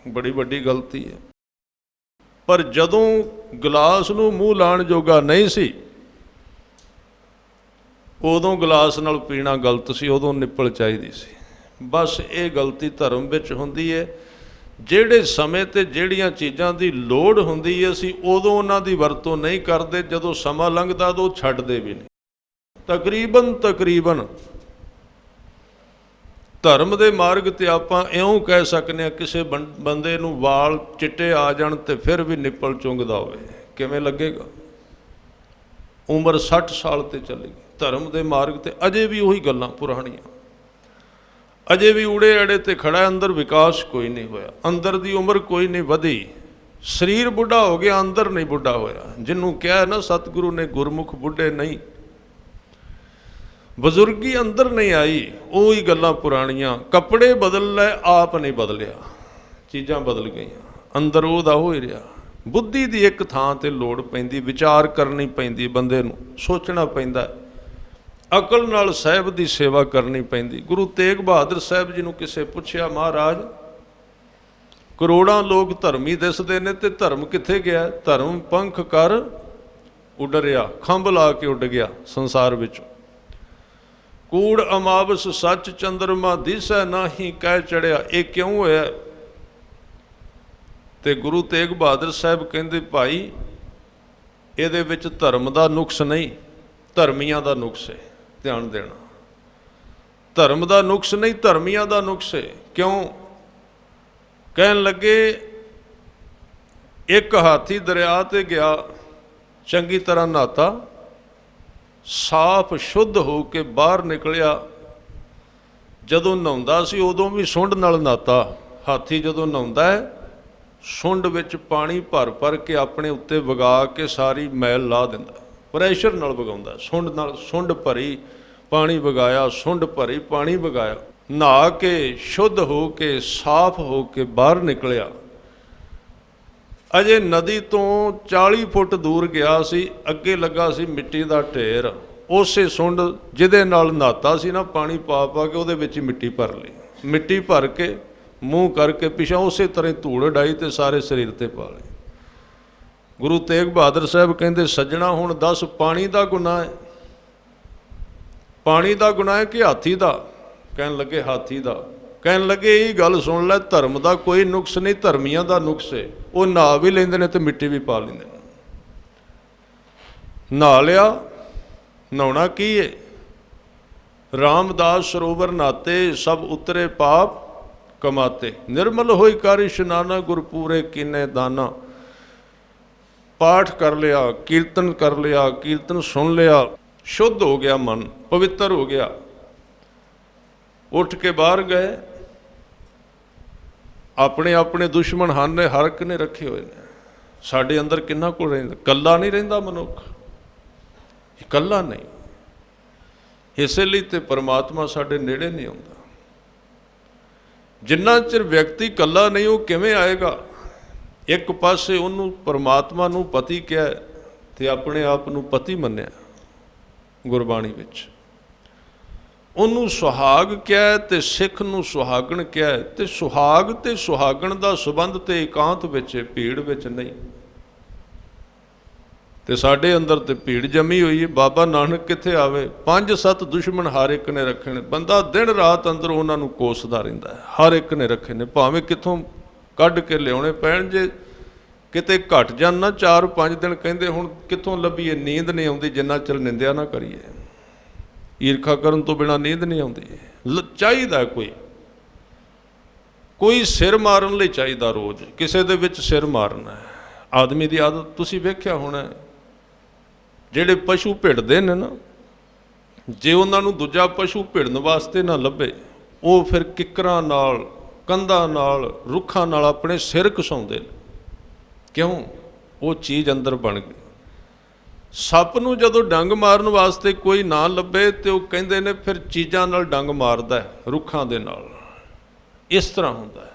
ਬੜੀ ਵੱਡੀ ਗਲਤੀ ਹੈ। ਪਰ ਜਦੋਂ ਗਲਾਸ ਨੂੰ ਮੂੰਹ ਲਾਉਣ ਜੋਗਾ ਨਹੀਂ ਸੀ ਉਦੋਂ ਗਲਾਸ ਨਾਲ ਪੀਣਾ ਗਲਤ ਸੀ, ਉਦੋਂ ਨਿੱਪਲ ਚਾਹੀਦੀ ਸੀ। ਬਸ ਇਹ ਗਲਤੀ ਧਰਮ ਵਿੱਚ ਹੁੰਦੀ ਹੈ। ਜਿਹੜੇ ਸਮੇਂ ਤੇ ਜਿਹੜੀਆਂ ਚੀਜ਼ਾਂ ਦੀ ਲੋੜ ਹੁੰਦੀ ਹੈ ਅਸੀਂ ਉਦੋਂ ਉਹਨਾਂ ਦੀ ਵਰਤੋਂ ਨਹੀਂ ਕਰਦੇ, ਜਦੋਂ ਸਮਾਂ ਲੰਘਦਾ ਤਾਂ ਉਹ ਛੱਡਦੇ ਵੀ ਨਹੀਂ। ਤਕਰੀਬਨ ਧਰਮ ਦੇ ਮਾਰਗ ਤੇ ਆਪਾਂ ਇਉਂ ਕਹਿ ਸਕਦੇ ਹਾਂ, ਕਿਸੇ ਬੰਦੇ ਨੂੰ ਵਾਲ ਚਿੱਟੇ ਆ ਜਾਣ ਤੇ ਫਿਰ ਵੀ ਨਿੱਪਲ ਚੁੰਗਦਾ ਹੋਵੇ, ਕਿਵੇਂ ਲੱਗੇਗਾ? ਉਮਰ 60 ਸਾਲ ਤੇ ਚੱਲੀ ਗਈ, ਧਰਮ ਦੇ ਮਾਰਗ ਤੇ ਅਜੇ ਵੀ ਉਹੀ ਗੱਲਾਂ ਪੁਰਾਣੀਆਂ, ਅਜੇ ਵੀ ਊੜੇ ਅੜੇ ਤੇ ਖੜਾ, ਅੰਦਰ ਵਿਕਾਸ ਕੋਈ ਨਹੀਂ ਹੋਇਆ, ਅੰਦਰ ਦੀ ਉਮਰ ਕੋਈ ਨਹੀਂ ਵਧੀ, ਸਰੀਰ ਬੁੱਢਾ ਹੋ ਗਿਆ, ਅੰਦਰ ਨਹੀਂ ਬੁੱਢਾ ਹੋਇਆ। ਜਿਹਨੂੰ ਕਿਹਾ ਨਾ ਸਤਿਗੁਰੂ ਨੇ ਗੁਰਮੁਖ ਬੁੱਢੇ ਨਹੀਂ, ਬਜ਼ੁਰਗੀ ਅੰਦਰ ਨਹੀਂ ਆਈ, ਉਹੀ ਗੱਲਾਂ ਪੁਰਾਣੀਆਂ। ਕੱਪੜੇ ਬਦਲ ਲੈ, ਆਪ ਨਹੀਂ ਬਦਲਿਆ, ਚੀਜ਼ਾਂ ਬਦਲ ਗਈਆਂ, ਅੰਦਰ ਉਹਦਾ ਹੋ ਹੀ ਰਿਹਾ। ਬੁੱਧੀ ਦੀ ਇੱਕ ਥਾਂ ਤੇ ਲੋੜ ਪੈਂਦੀ, ਵਿਚਾਰ ਕਰਨੀ ਪੈਂਦੀ, ਬੰਦੇ ਨੂੰ ਸੋਚਣਾ ਪੈਂਦਾ, ਅਕਲ ਨਾਲ ਸਾਹਿਬ ਦੀ ਸੇਵਾ ਕਰਨੀ ਪੈਂਦੀ। ਗੁਰੂ ਤੇਗ ਬਹਾਦਰ ਸਾਹਿਬ ਜੀ ਨੂੰ ਕਿਸੇ ਪੁੱਛਿਆ, ਮਹਾਰਾਜ ਕਰੋੜਾਂ ਲੋਕ ਧਰਮੀ ਦਿਸਦੇ ਨੇ ਤੇ ਧਰਮ ਕਿੱਥੇ ਗਿਆ? ਧਰਮ ਪੰਖ ਕਰ ਉਡਰਿਆ, ਖੰਭ ਲਾ ਕੇ ਉੱਡ ਗਿਆ ਸੰਸਾਰ ਵਿੱਚੋਂ। ਕੂੜ ਅਮਾਵਸ ਸੱਚ ਚੰਦਰਮਾ ਦਿਸੈ ਨਾਹੀ ਕਹਿ ਚੜਿਆ, ਇਹ ਕਿਉਂ ਹੋਇਆ? ਤੇ ਗੁਰੂ ਤੇਗ ਬਹਾਦਰ ਸਾਹਿਬ ਕਹਿੰਦੇ, ਭਾਈ ਇਹਦੇ ਵਿੱਚ ਧਰਮ ਦਾ ਨੁਕਸ ਨਹੀਂ, ਧਰਮੀਆਂ ਦਾ ਨੁਕਸ ਹੈ, ਧਿਆਨ ਦੇਣਾ। ਧਰਮ ਦਾ ਨੁਕਸ ਨਹੀਂ, ਧਰਮੀਆਂ ਦਾ ਨੁਕਸ ਹੈ। ਕਿਉਂ? ਕਹਿਣ ਲੱਗੇ, ਇੱਕ ਹਾਥੀ ਦਰਿਆ ਤੇ ਗਿਆ, ਚੰਗੀ ਤਰ੍ਹਾਂ ਨਹਾਤਾ, ਸਾਫ਼ ਸ਼ੁੱਧ ਹੋ ਕੇ ਬਾਹਰ ਨਿਕਲਿਆ। ਜਦੋਂ ਨਹਾਉਂਦਾ ਸੀ ਉਦੋਂ ਵੀ ਸੁੰਡ ਨਾਲ ਨਹਾਤਾ। ਹਾਥੀ ਜਦੋਂ ਨਹਾਉਂਦਾ ਹੈ ਸੁੰਡ ਵਿੱਚ ਪਾਣੀ ਭਰ ਭਰ ਕੇ ਆਪਣੇ ਉੱਤੇ ਵਗਾ ਕੇ ਸਾਰੀ ਮੈਲ ਲਾ ਦਿੰਦਾ, ਪ੍ਰੈਸ਼ਰ ਨਾਲ ਵਗਾਉਂਦਾ, ਸੁੰਡ ਨਾਲ। ਸੁੰਡ ਭਰੀ ਪਾਣੀ ਵਗਾਇਆ, ਸੁੰਡ ਭਰੀ ਪਾਣੀ ਵਗਾਇਆ, ਨਹਾ ਕੇ ਸ਼ੁੱਧ ਹੋ ਕੇ ਸਾਫ਼ ਹੋ ਕੇ ਬਾਹਰ ਨਿਕਲਿਆ। ਅਜੇ ਨਦੀ ਤੋਂ 40 ਫੁੱਟ ਦੂਰ ਗਿਆ ਸੀ, ਅੱਗੇ ਲੱਗਾ ਸੀ ਮਿੱਟੀ ਦਾ ਢੇਰ। ਉਸੇ ਸੁੰਡ ਜਿਹਦੇ ਨਾਲ ਨਹਾਤਾ ਸੀ ਨਾ, ਪਾਣੀ ਪਾ ਪਾ ਕੇ ਉਹਦੇ ਵਿੱਚ ਹੀ ਮਿੱਟੀ ਭਰ ਲਈ, ਮਿੱਟੀ ਭਰ ਕੇ ਮੂੰਹ ਕਰਕੇ ਪਿਛਾਂ ਉਸੇ ਤਰ੍ਹਾਂ ਧੂੜ ਉਡਾਈ ਤੇ ਸਾਰੇ ਸਰੀਰ ਤੇ ਪਾ ਲਈ। ਗੁਰੂ ਤੇਗ ਬਹਾਦਰ ਸਾਹਿਬ ਕਹਿੰਦੇ, ਸੱਜਣਾ ਹੁਣ ਦੱਸ, ਪਾਣੀ ਦਾ ਗੁਨਾਹ ਹੈ? ਪਾਣੀ ਦਾ ਗੁਨਾਹ ਹੈ ਕਿ ਹਾਥੀ ਦਾ? ਕਹਿਣ ਲੱਗੇ, ਹਾਥੀ ਦਾ। ਕਹਿਣ ਲੱਗੇ, ਇਹ ਗੱਲ ਸੁਣ ਲੈ, ਧਰਮ ਦਾ ਕੋਈ ਨੁਕਸ ਨਹੀਂ, ਧਰਮੀਆਂ ਦਾ ਨੁਕਸ ਹੈ। ਉਹ ਨਹਾ ਵੀ ਲੈਂਦੇ ਨੇ ਤੇ ਮਿੱਟੀ ਵੀ ਪਾ ਲੈਂਦੇ ਨੇ। ਨਹਾ ਲਿਆ, ਨਹਾਉਣਾ ਕੀ ਹੈ? ਰਾਮਦਾਸ ਸਰੋਵਰ ਨਾਤੇ, ਸਭ ਉਤਰੇ ਪਾਪ ਕਮਾਤੇ, ਨਿਰਮਲ ਹੋਈ ਕਰ ਇਸ਼ਨਾਨਾ, ਗੁਰਪੂਰੇ ਕੀਨੇ ਦਾਨਾ। ਪਾਠ ਕਰ ਲਿਆ, ਕੀਰਤਨ ਕਰ ਲਿਆ, ਕੀਰਤਨ ਸੁਣ ਲਿਆ, ਸ਼ੁੱਧ ਹੋ ਗਿਆ ਮਨ, ਪਵਿੱਤਰ ਹੋ ਗਿਆ। ਉੱਠ ਕੇ ਬਾਹਰ ਗਏ, ਆਪਣੇ ਆਪਣੇ ਦੁਸ਼ਮਣ ਹਨ ਨੇ, ਹਰ ਇੱਕ ਨੇ ਰੱਖੇ ਹੋਏ ਨੇ। ਸਾਡੇ ਅੰਦਰ ਕਿੰਨਾ ਕੁ ਰਹਿੰਦਾ? ਇਕੱਲਾ ਨਹੀਂ ਰਹਿੰਦਾ ਮਨੁੱਖ, ਇਕੱਲਾ ਨਹੀਂ। ਇਸੇ ਲਈ ਤੇ ਪਰਮਾਤਮਾ ਸਾਡੇ ਨੇੜੇ ਨਹੀਂ ਆਉਂਦਾ। ਜਿੰਨਾ ਚਿਰ ਵਿਅਕਤੀ ਇਕੱਲਾ ਨਹੀਂ, ਉਹ ਕਿਵੇਂ ਆਏਗਾ? ਇੱਕ ਪਾਸੇ ਉਹਨੂੰ ਪਰਮਾਤਮਾ ਨੂੰ ਪਤੀ ਕਿਹਾ ਤੇ ਆਪਣੇ ਆਪ ਨੂੰ ਪਤੀ ਮੰਨਿਆ ਗੁਰਬਾਣੀ ਵਿੱਚ, ਉਹਨੂੰ ਸੁਹਾਗ ਕਿਹਾ ਤੇ ਸਿੱਖ ਨੂੰ ਸੁਹਾਗਣ ਕਿਹਾ। ਤੇ ਸੁਹਾਗ ਤੇ ਸੁਹਾਗਣ ਦਾ ਸੰਬੰਧ ਤੇ ਇਕਾਂਤ ਵਿੱਚ, ਭੀੜ ਵਿੱਚ ਨਹੀਂ। ਤੇ ਸਾਡੇ ਅੰਦਰ ਤੇ ਭੀੜ ਜੰਮੀ ਹੋਈ ਹੈ। ਬਾਬਾ ਨਾਨਕ ਕਿੱਥੇ ਆਵੇ? 5-7 ਦੁਸ਼ਮਣ ਹਰ ਇੱਕ ਨੇ ਰੱਖੇ ਨੇ। ਬੰਦਾ ਦਿਨ ਰਾਤ ਅੰਦਰ ਉਹਨਾਂ ਨੂੰ ਕੋਸਦਾ ਰਹਿੰਦਾ ਹੈ, ਹਰ ਇੱਕ ਨੇ ਰੱਖੇ ਨੇ। ਭਾਵੇਂ ਕਿੱਥੋਂ ਕੱਢ ਕੇ ਲਿਆਉਣੇ ਪੈਣ, ਜੇ ਕਿਤੇ ਘਟ ਜਾਣ ਨਾ 4-5 ਦਿਨ, ਕਹਿੰਦੇ ਹੁਣ ਕਿੱਥੋਂ ਲੱਭੀਏ, ਨੀਂਦ ਨਹੀਂ ਆਉਂਦੀ ਜਿੰਨਾ ਚਿਰ ਨਿੰਦਿਆ ਨਾ ਕਰੀਏ। ਈਰਖਾ ਕਰਨ ਤੋਂ ਬਿਨਾਂ ਨੀਂਦ ਨਹੀਂ ਆਉਂਦੀ। ਚਾਹੀਦਾ ਕੋਈ ਸਿਰ ਮਾਰਨ ਲਈ ਚਾਹੀਦਾ, ਰੋਜ਼ ਕਿਸੇ ਦੇ ਵਿੱਚ ਸਿਰ ਮਾਰਨਾ ਹੈ। ਆਦਮੀ ਦੀ ਆਦਤ ਤੁਸੀਂ ਵੇਖਿਆ ਹੋਣਾ, ਜਿਹੜੇ ਪਸ਼ੂ ਭਿੜਦੇ ਨੇ ਨਾ, ਜੇ ਉਹਨਾਂ ਨੂੰ ਦੂਜਾ ਪਸ਼ੂ ਭਿੜਨ ਵਾਸਤੇ ਨਾ ਲੱਭੇ, ਉਹ ਫਿਰ ਕਿੱਕਰਾਂ ਨਾਲ, ਕੰਧਾਂ ਨਾਲ, ਰੁੱਖਾਂ ਨਾਲ ਆਪਣੇ ਸਿਰ ਘਸਾਉਂਦੇ ਨੇ। ਕਿਉਂ? ਉਹ ਚੀਜ਼ ਅੰਦਰ ਬਣ ਗਈ। ਸੱਪ ਨੂੰ ਜਦੋਂ ਡੰਗ ਮਾਰਨ ਵਾਸਤੇ ਕੋਈ ਨਾ ਲੱਭੇ ਤੇ ਉਹ ਕਹਿੰਦੇ ਨੇ ਫਿਰ ਚੀਜ਼ਾਂ ਨਾਲ ਡੰਗ ਮਾਰਦਾ ਹੈ, ਰੁੱਖਾਂ ਦੇ ਨਾਲ। ਇਸ ਤਰ੍ਹਾਂ ਹੁੰਦਾ ਹੈ।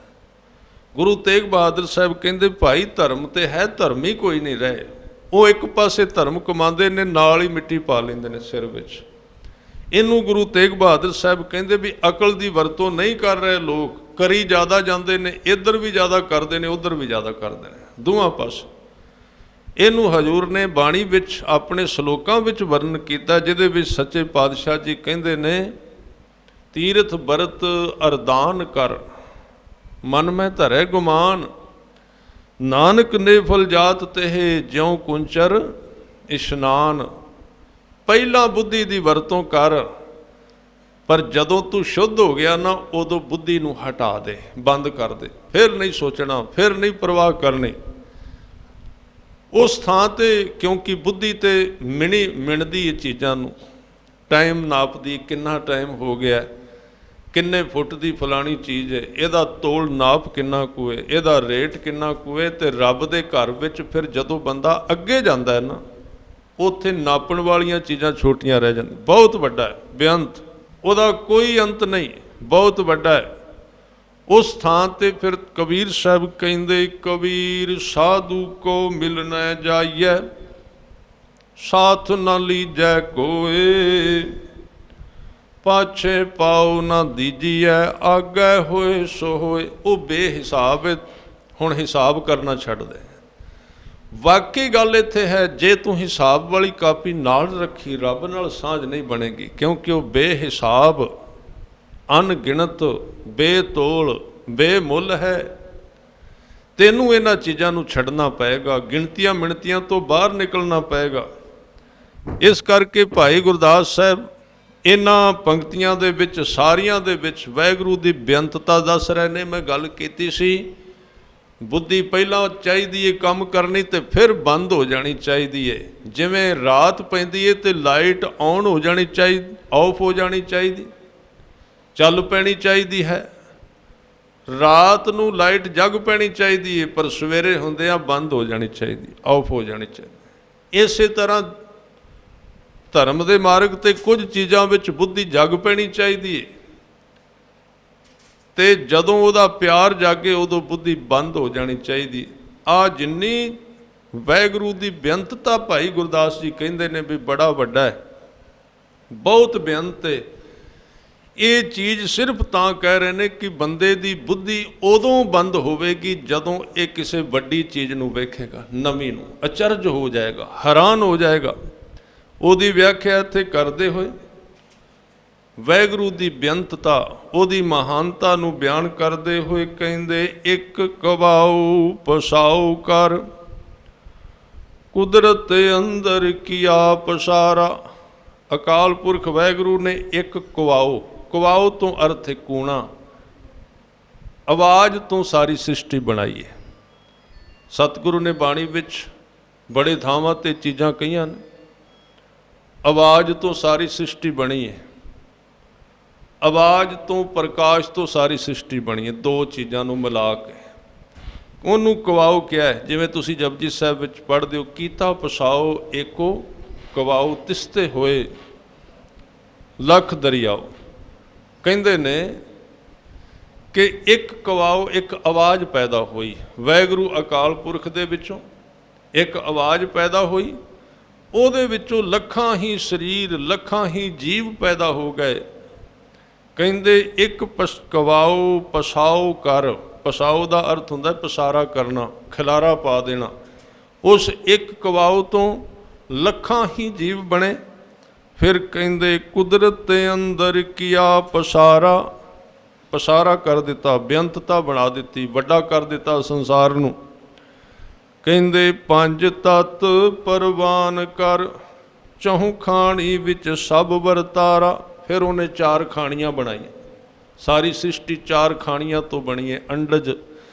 ਗੁਰੂ ਤੇਗ ਬਹਾਦਰ ਸਾਹਿਬ ਕਹਿੰਦੇ, ਭਾਈ ਧਰਮ ਤੇ ਹੈ, ਧਰਮੀ ਕੋਈ ਨਹੀਂ ਰਹੇ। ਉਹ ਇੱਕ ਪਾਸੇ ਧਰਮ ਕਮਾਉਂਦੇ ਨੇ, ਨਾਲ ਹੀ ਮਿੱਟੀ ਪਾ ਲੈਂਦੇ ਨੇ ਸਿਰ ਵਿੱਚ। ਇਹਨੂੰ ਗੁਰੂ ਤੇਗ ਬਹਾਦਰ ਸਾਹਿਬ ਕਹਿੰਦੇ ਵੀ ਅਕਲ ਦੀ ਵਰਤੋਂ ਨਹੀਂ ਕਰ ਰਹੇ ਲੋਕ, ਕਰੀ ਜ਼ਿਆਦਾ ਜਾਂਦੇ ਨੇ, ਇੱਧਰ ਵੀ ਜ਼ਿਆਦਾ ਕਰਦੇ ਨੇ, ਉੱਧਰ ਵੀ ਜ਼ਿਆਦਾ ਕਰਦੇ ਨੇ, ਦੋਵਾਂ ਪਾਸੇ। ਇਹਨੂੰ ਹਜ਼ੂਰ ਨੇ ਬਾਣੀ ਵਿੱਚ ਆਪਣੇ ਸ਼ਲੋਕਾਂ ਵਿੱਚ ਵਰਣਨ ਕੀਤਾ, ਜਿਹਦੇ ਵਿੱਚ ਸੱਚੇ ਪਾਤਸ਼ਾਹ ਜੀ ਕਹਿੰਦੇ ਨੇ, ਤੀਰਥ ਬਰਤ ਅਰਦਾਨ ਕਰ, ਮਨ ਮੈਂ ਧਰੈ ਗੁਮਾਨ, ਨਾਨਕ ਨੇ ਫਲ ਜਾਤ ਤੇ ਜਿਉ ਕੁੰਚਰ ਇਸ਼ਨਾਨ। ਪਹਿਲਾਂ ਬੁੱਧੀ ਦੀ ਵਰਤੋਂ ਕਰ, ਪਰ ਜਦੋਂ ਤੂੰ ਸ਼ੁੱਧ ਹੋ ਗਿਆ ਨਾ, ਉਦੋਂ ਬੁੱਧੀ ਨੂੰ ਹਟਾ ਦੇ, ਬੰਦ ਕਰ ਦੇ, ਫਿਰ ਨਹੀਂ ਸੋਚਣਾ, ਫਿਰ ਨਹੀਂ ਪ੍ਰਵਾਹ ਕਰਨੀ ਉਸ ਥਾਂ ਤੇ, ਕਿਉਂਕਿ ਬੁੱਧੀ ਤੇ ਮਿਣਦੀ ਇਹ ਚੀਜ਼ਾਂ ਨੂੰ, ਟਾਈਮ ਨਾਪਦੀ, ਕਿੰਨਾ ਟਾਈਮ ਹੋ ਗਿਆ, ਕਿੰਨੇ ਫੁੱਟ ਦੀ ਫਲਾਣੀ ਚੀਜ਼ ਹੈ, ਇਹਦਾ ਤੋਲ ਨਾਪ ਕਿੰਨਾ ਕੁ ਹੈ, ਇਹਦਾ ਰੇਟ ਕਿੰਨਾ ਕੁ ਹੈ। ਤੇ ਰੱਬ ਦੇ ਘਰ ਵਿੱਚ ਫਿਰ ਜਦੋਂ ਬੰਦਾ ਅੱਗੇ ਜਾਂਦਾ ਹੈ ਨਾ, ਉੱਥੇ ਨਾਪਣ ਵਾਲੀਆਂ ਚੀਜ਼ਾਂ ਛੋਟੀਆਂ ਰਹਿ ਜਾਂਦੀਆਂ। ਬਹੁਤ ਵੱਡਾ ਹੈ ਬੇਅੰਤ, ਉਹਦਾ ਕੋਈ ਅੰਤ ਨਹੀਂ, ਬਹੁਤ ਵੱਡਾ ਹੈ। ਉਸ ਥਾਂ ਤੇ ਫਿਰ ਕਬੀਰ ਸਾਹਿਬ ਕਹਿੰਦੇ, ਕਬੀਰ ਸਾਧੂ ਕੋ ਮਿਲ ਨਾ ਜਾਈਐ, ਸਾਥ ਨਾ ਲੀਜੈ ਕੋਏ, ਪਾਛੇ ਪਾਉ ਨਾ ਦੀਜੀਐ, ਆਗੇ ਹੋਏ ਸੋ ਹੋਏ। ਉਹ ਬੇਹਿਸਾਬ ਹੈ, ਹੁਣ ਹਿਸਾਬ ਕਰਨਾ ਛੱਡ ਦੇ। ਵਾਕਈ ਗੱਲ ਇੱਥੇ ਹੈ, ਜੇ ਤੂੰ ਹਿਸਾਬ ਵਾਲੀ ਕਾਪੀ ਨਾਲ ਰੱਖੀ, ਰੱਬ ਨਾਲ ਸਾਂਝ ਨਹੀਂ ਬਣੇਗੀ, ਕਿਉਂਕਿ ਉਹ ਬੇਹਿਸਾਬ, ਅਣਗਿਣਤ, ਬੇਤੋਲ, ਬੇਮੁੱਲ ਹੈ। ਤੈਨੂੰ ਇਹਨਾਂ ਚੀਜ਼ਾਂ ਨੂੰ ਛੱਡਣਾ ਪਏਗਾ, ਗਿਣਤੀਆਂ ਮਿਣਤੀਆਂ ਤੋਂ ਬਾਹਰ ਨਿਕਲਣਾ ਪਏਗਾ। ਇਸ ਕਰਕੇ ਭਾਈ ਗੁਰਦਾਸ ਸਾਹਿਬ ਇਹਨਾਂ ਪੰਕਤੀਆਂ ਦੇ ਵਿੱਚ, ਸਾਰੀਆਂ ਦੇ ਵਿੱਚ ਵਾਹਿਗੁਰੂ ਦੀ ਬੇਅੰਤਤਾ ਦੱਸ ਰਹੇ ਨੇ। ਮੈਂ ਗੱਲ ਕੀਤੀ ਸੀ, ਬੁੱਧੀ ਪਹਿਲਾਂ ਚਾਹੀਦੀ ਹੈ ਕੰਮ ਕਰਨੀ, ਤੇ ਫਿਰ ਬੰਦ ਹੋ ਜਾਣੀ ਚਾਹੀਦੀ ਹੈ। ਜਿਵੇਂ ਰਾਤ ਪੈਂਦੀ ਹੈ ਤੇ ਲਾਈਟ ਔਨ ਹੋ ਜਾਣੀ ਚਾਹੀਦੀ, ਆਫ ਹੋ ਜਾਣੀ ਚਾਹੀਦੀ, ਚੱਲ ਪੈਣੀ ਚਾਹੀਦੀ ਹੈ। ਰਾਤ ਨੂੰ ਲਾਈਟ ਜਗ ਪੈਣੀ ਚਾਹੀਦੀ ਹੈ, ਪਰ ਸਵੇਰੇ ਹੁੰਦਿਆਂ ਬੰਦ ਹੋ ਜਾਣੀ ਚਾਹੀਦੀ, ਆਫ ਹੋ ਜਾਣੀ ਚਾਹੀਦੀ। ਇਸੇ ਤਰ੍ਹਾਂ ਧਰਮ ਦੇ ਮਾਰਗ ਤੇ ਕੁਝ ਚੀਜ਼ਾਂ ਵਿੱਚ ਬੁੱਧੀ ਜਗ ਪੈਣੀ ਚਾਹੀਦੀ ਹੈ, ਤੇ ਜਦੋਂ ਉਹਦਾ ਪਿਆਰ ਜਾਗੇ ਉਦੋਂ ਬੁੱਧੀ ਬੰਦ ਹੋ ਜਾਣੀ ਚਾਹੀਦੀ। ਆ ਜਿੰਨੀ ਵਾਹਿਗੁਰੂ ਦੀ ਬੇਅੰਤਤਾ ਭਾਈ ਗੁਰਦਾਸ ਜੀ ਕਹਿੰਦੇ ਨੇ ਵੀ ਬੜਾ ਵੱਡਾ ਹੈ, ਬਹੁਤ ਬੇਅੰਤ ਹੈ। ਇਹ ਚੀਜ਼ ਸਿਰਫ ਤਾਂ ਕਹਿ ਰਹੇ ਨੇ ਕਿ ਬੰਦੇ ਦੀ ਬੁੱਧੀ ਉਦੋਂ ਬੰਦ ਹੋਵੇਗੀ ਜਦੋਂ ਇਹ ਕਿਸੇ ਵੱਡੀ ਚੀਜ਼ ਨੂੰ ਵੇਖੇਗਾ, ਨਵੀਂ ਨੂੰ, ਅਚਰਜ ਹੋ ਜਾਏਗਾ, ਹੈਰਾਨ ਹੋ ਜਾਏਗਾ। ਉਹਦੀ ਵਿਆਖਿਆ ਇੱਥੇ ਕਰਦੇ ਹੋਏ ਵਾਹਿਗੁਰੂ ਦੀ ਬੇਅੰਤਤਾ, ਉਹਦੀ ਮਹਾਨਤਾ ਨੂੰ ਬਿਆਨ ਕਰਦੇ ਹੋਏ ਕਹਿੰਦੇ, ਇੱਕ ਕਵਾਉ ਪਸਾਉ ਕਰ, ਕੁਦਰਤ ਅੰਦਰ ਕੀਆ ਪਸਾਰਾ। ਅਕਾਲ ਪੁਰਖ ਵਾਹਿਗੁਰੂ ਨੇ ਇੱਕ ਕਵਾਉ, ਕਵਾਉ ਤੋਂ ਅਰਥ ਹੈ ਕੂਣਾ, ਆਵਾਜ਼ ਤੋਂ ਸਾਰੀ ਸ੍ਰਿਸ਼ਟੀ ਬਣਾਈ ਹੈ। ਸਤਿਗੁਰੂ ਨੇ ਬਾਣੀ ਵਿੱਚ ਬੜੇ ਥਾਵਾਂ ਤੇ ਚੀਜ਼ਾਂ ਕਹੀਆਂ ਨੇ, ਆਵਾਜ਼ ਤੋਂ ਸਾਰੀ ਸ੍ਰਿਸ਼ਟੀ ਬਣੀ ਹੈ, ਆਵਾਜ਼ ਤੋਂ, ਪ੍ਰਕਾਸ਼ ਤੋਂ ਸਾਰੀ ਸ੍ਰਿਸ਼ਟੀ ਬਣੀ ਹੈ। ਦੋ ਚੀਜ਼ਾਂ ਨੂੰ ਮਿਲਾ ਕੇ ਉਹਨੂੰ ਕਵਾਉ ਕਿਹਾ ਹੈ। ਜਿਵੇਂ ਤੁਸੀਂ ਜਪਜੀ ਸਾਹਿਬ ਵਿੱਚ ਪੜ੍ਹਦੇ ਹੋ, ਕੀਤਾ ਪਸਾਓ ਏਕੋ ਕਵਾਉ, ਤਿਸਤੇ ਹੋਏ ਲੱਖ ਦਰਿਆਓ। ਕਹਿੰਦੇ ਨੇ ਕਿ ਇੱਕ ਕਵਾਉ, ਇੱਕ ਆਵਾਜ਼ ਪੈਦਾ ਹੋਈ, ਵਾਹਿਗੁਰੂ ਅਕਾਲ ਪੁਰਖ ਦੇ ਵਿੱਚੋਂ ਇੱਕ ਆਵਾਜ਼ ਪੈਦਾ ਹੋਈ, ਉਹਦੇ ਵਿੱਚੋਂ ਲੱਖਾਂ ਹੀ ਸਰੀਰ, ਲੱਖਾਂ ਹੀ ਜੀਵ ਪੈਦਾ ਹੋ ਗਏ। ਕਹਿੰਦੇ ਇੱਕ ਕਵਾਉ ਪਸਾਉ ਕਰ, ਪਸਾਉ ਦਾ ਅਰਥ ਹੁੰਦਾ ਪਸਾਰਾ ਕਰਨਾ, ਖਿਲਾਰਾ ਪਾ ਦੇਣਾ। ਉਸ ਇੱਕ ਕਵਾਉ ਤੋਂ ਲੱਖਾਂ ਹੀ ਜੀਵ ਬਣੇ। ਫਿਰ ਕਹਿੰਦੇ ਕੁਦਰਤ ਅੰਦਰ ਕੀਆ ਪਸਾਰਾ, ਪਸਾਰਾ ਕਰ ਦਿੱਤਾ, ਬੇਅੰਤਤਾ ਬਣਾ ਦਿੱਤੀ, ਵੱਡਾ ਕਰ ਦਿੱਤਾ ਸੰਸਾਰ ਨੂੰ। ਕਹਿੰਦੇ ਪੰਜ ਤਤ ਪਰਵਾਨ ਕਰ, ਚਹੁ ਖਾਣੀ ਵਿੱਚ ਸਭ ਵਰਤਾਰਾ। ਫਿਰ ਉਹਨੇ ਚਾਰ ਖਾਣੀਆਂ ਬਣਾਈਆਂ, ਸਾਰੀ ਸ੍ਰਿਸ਼ਟੀ ਚਾਰ ਖਾਣੀਆਂ ਤੋਂ ਬਣੀ ਹੈ, ਅੰਡਜ,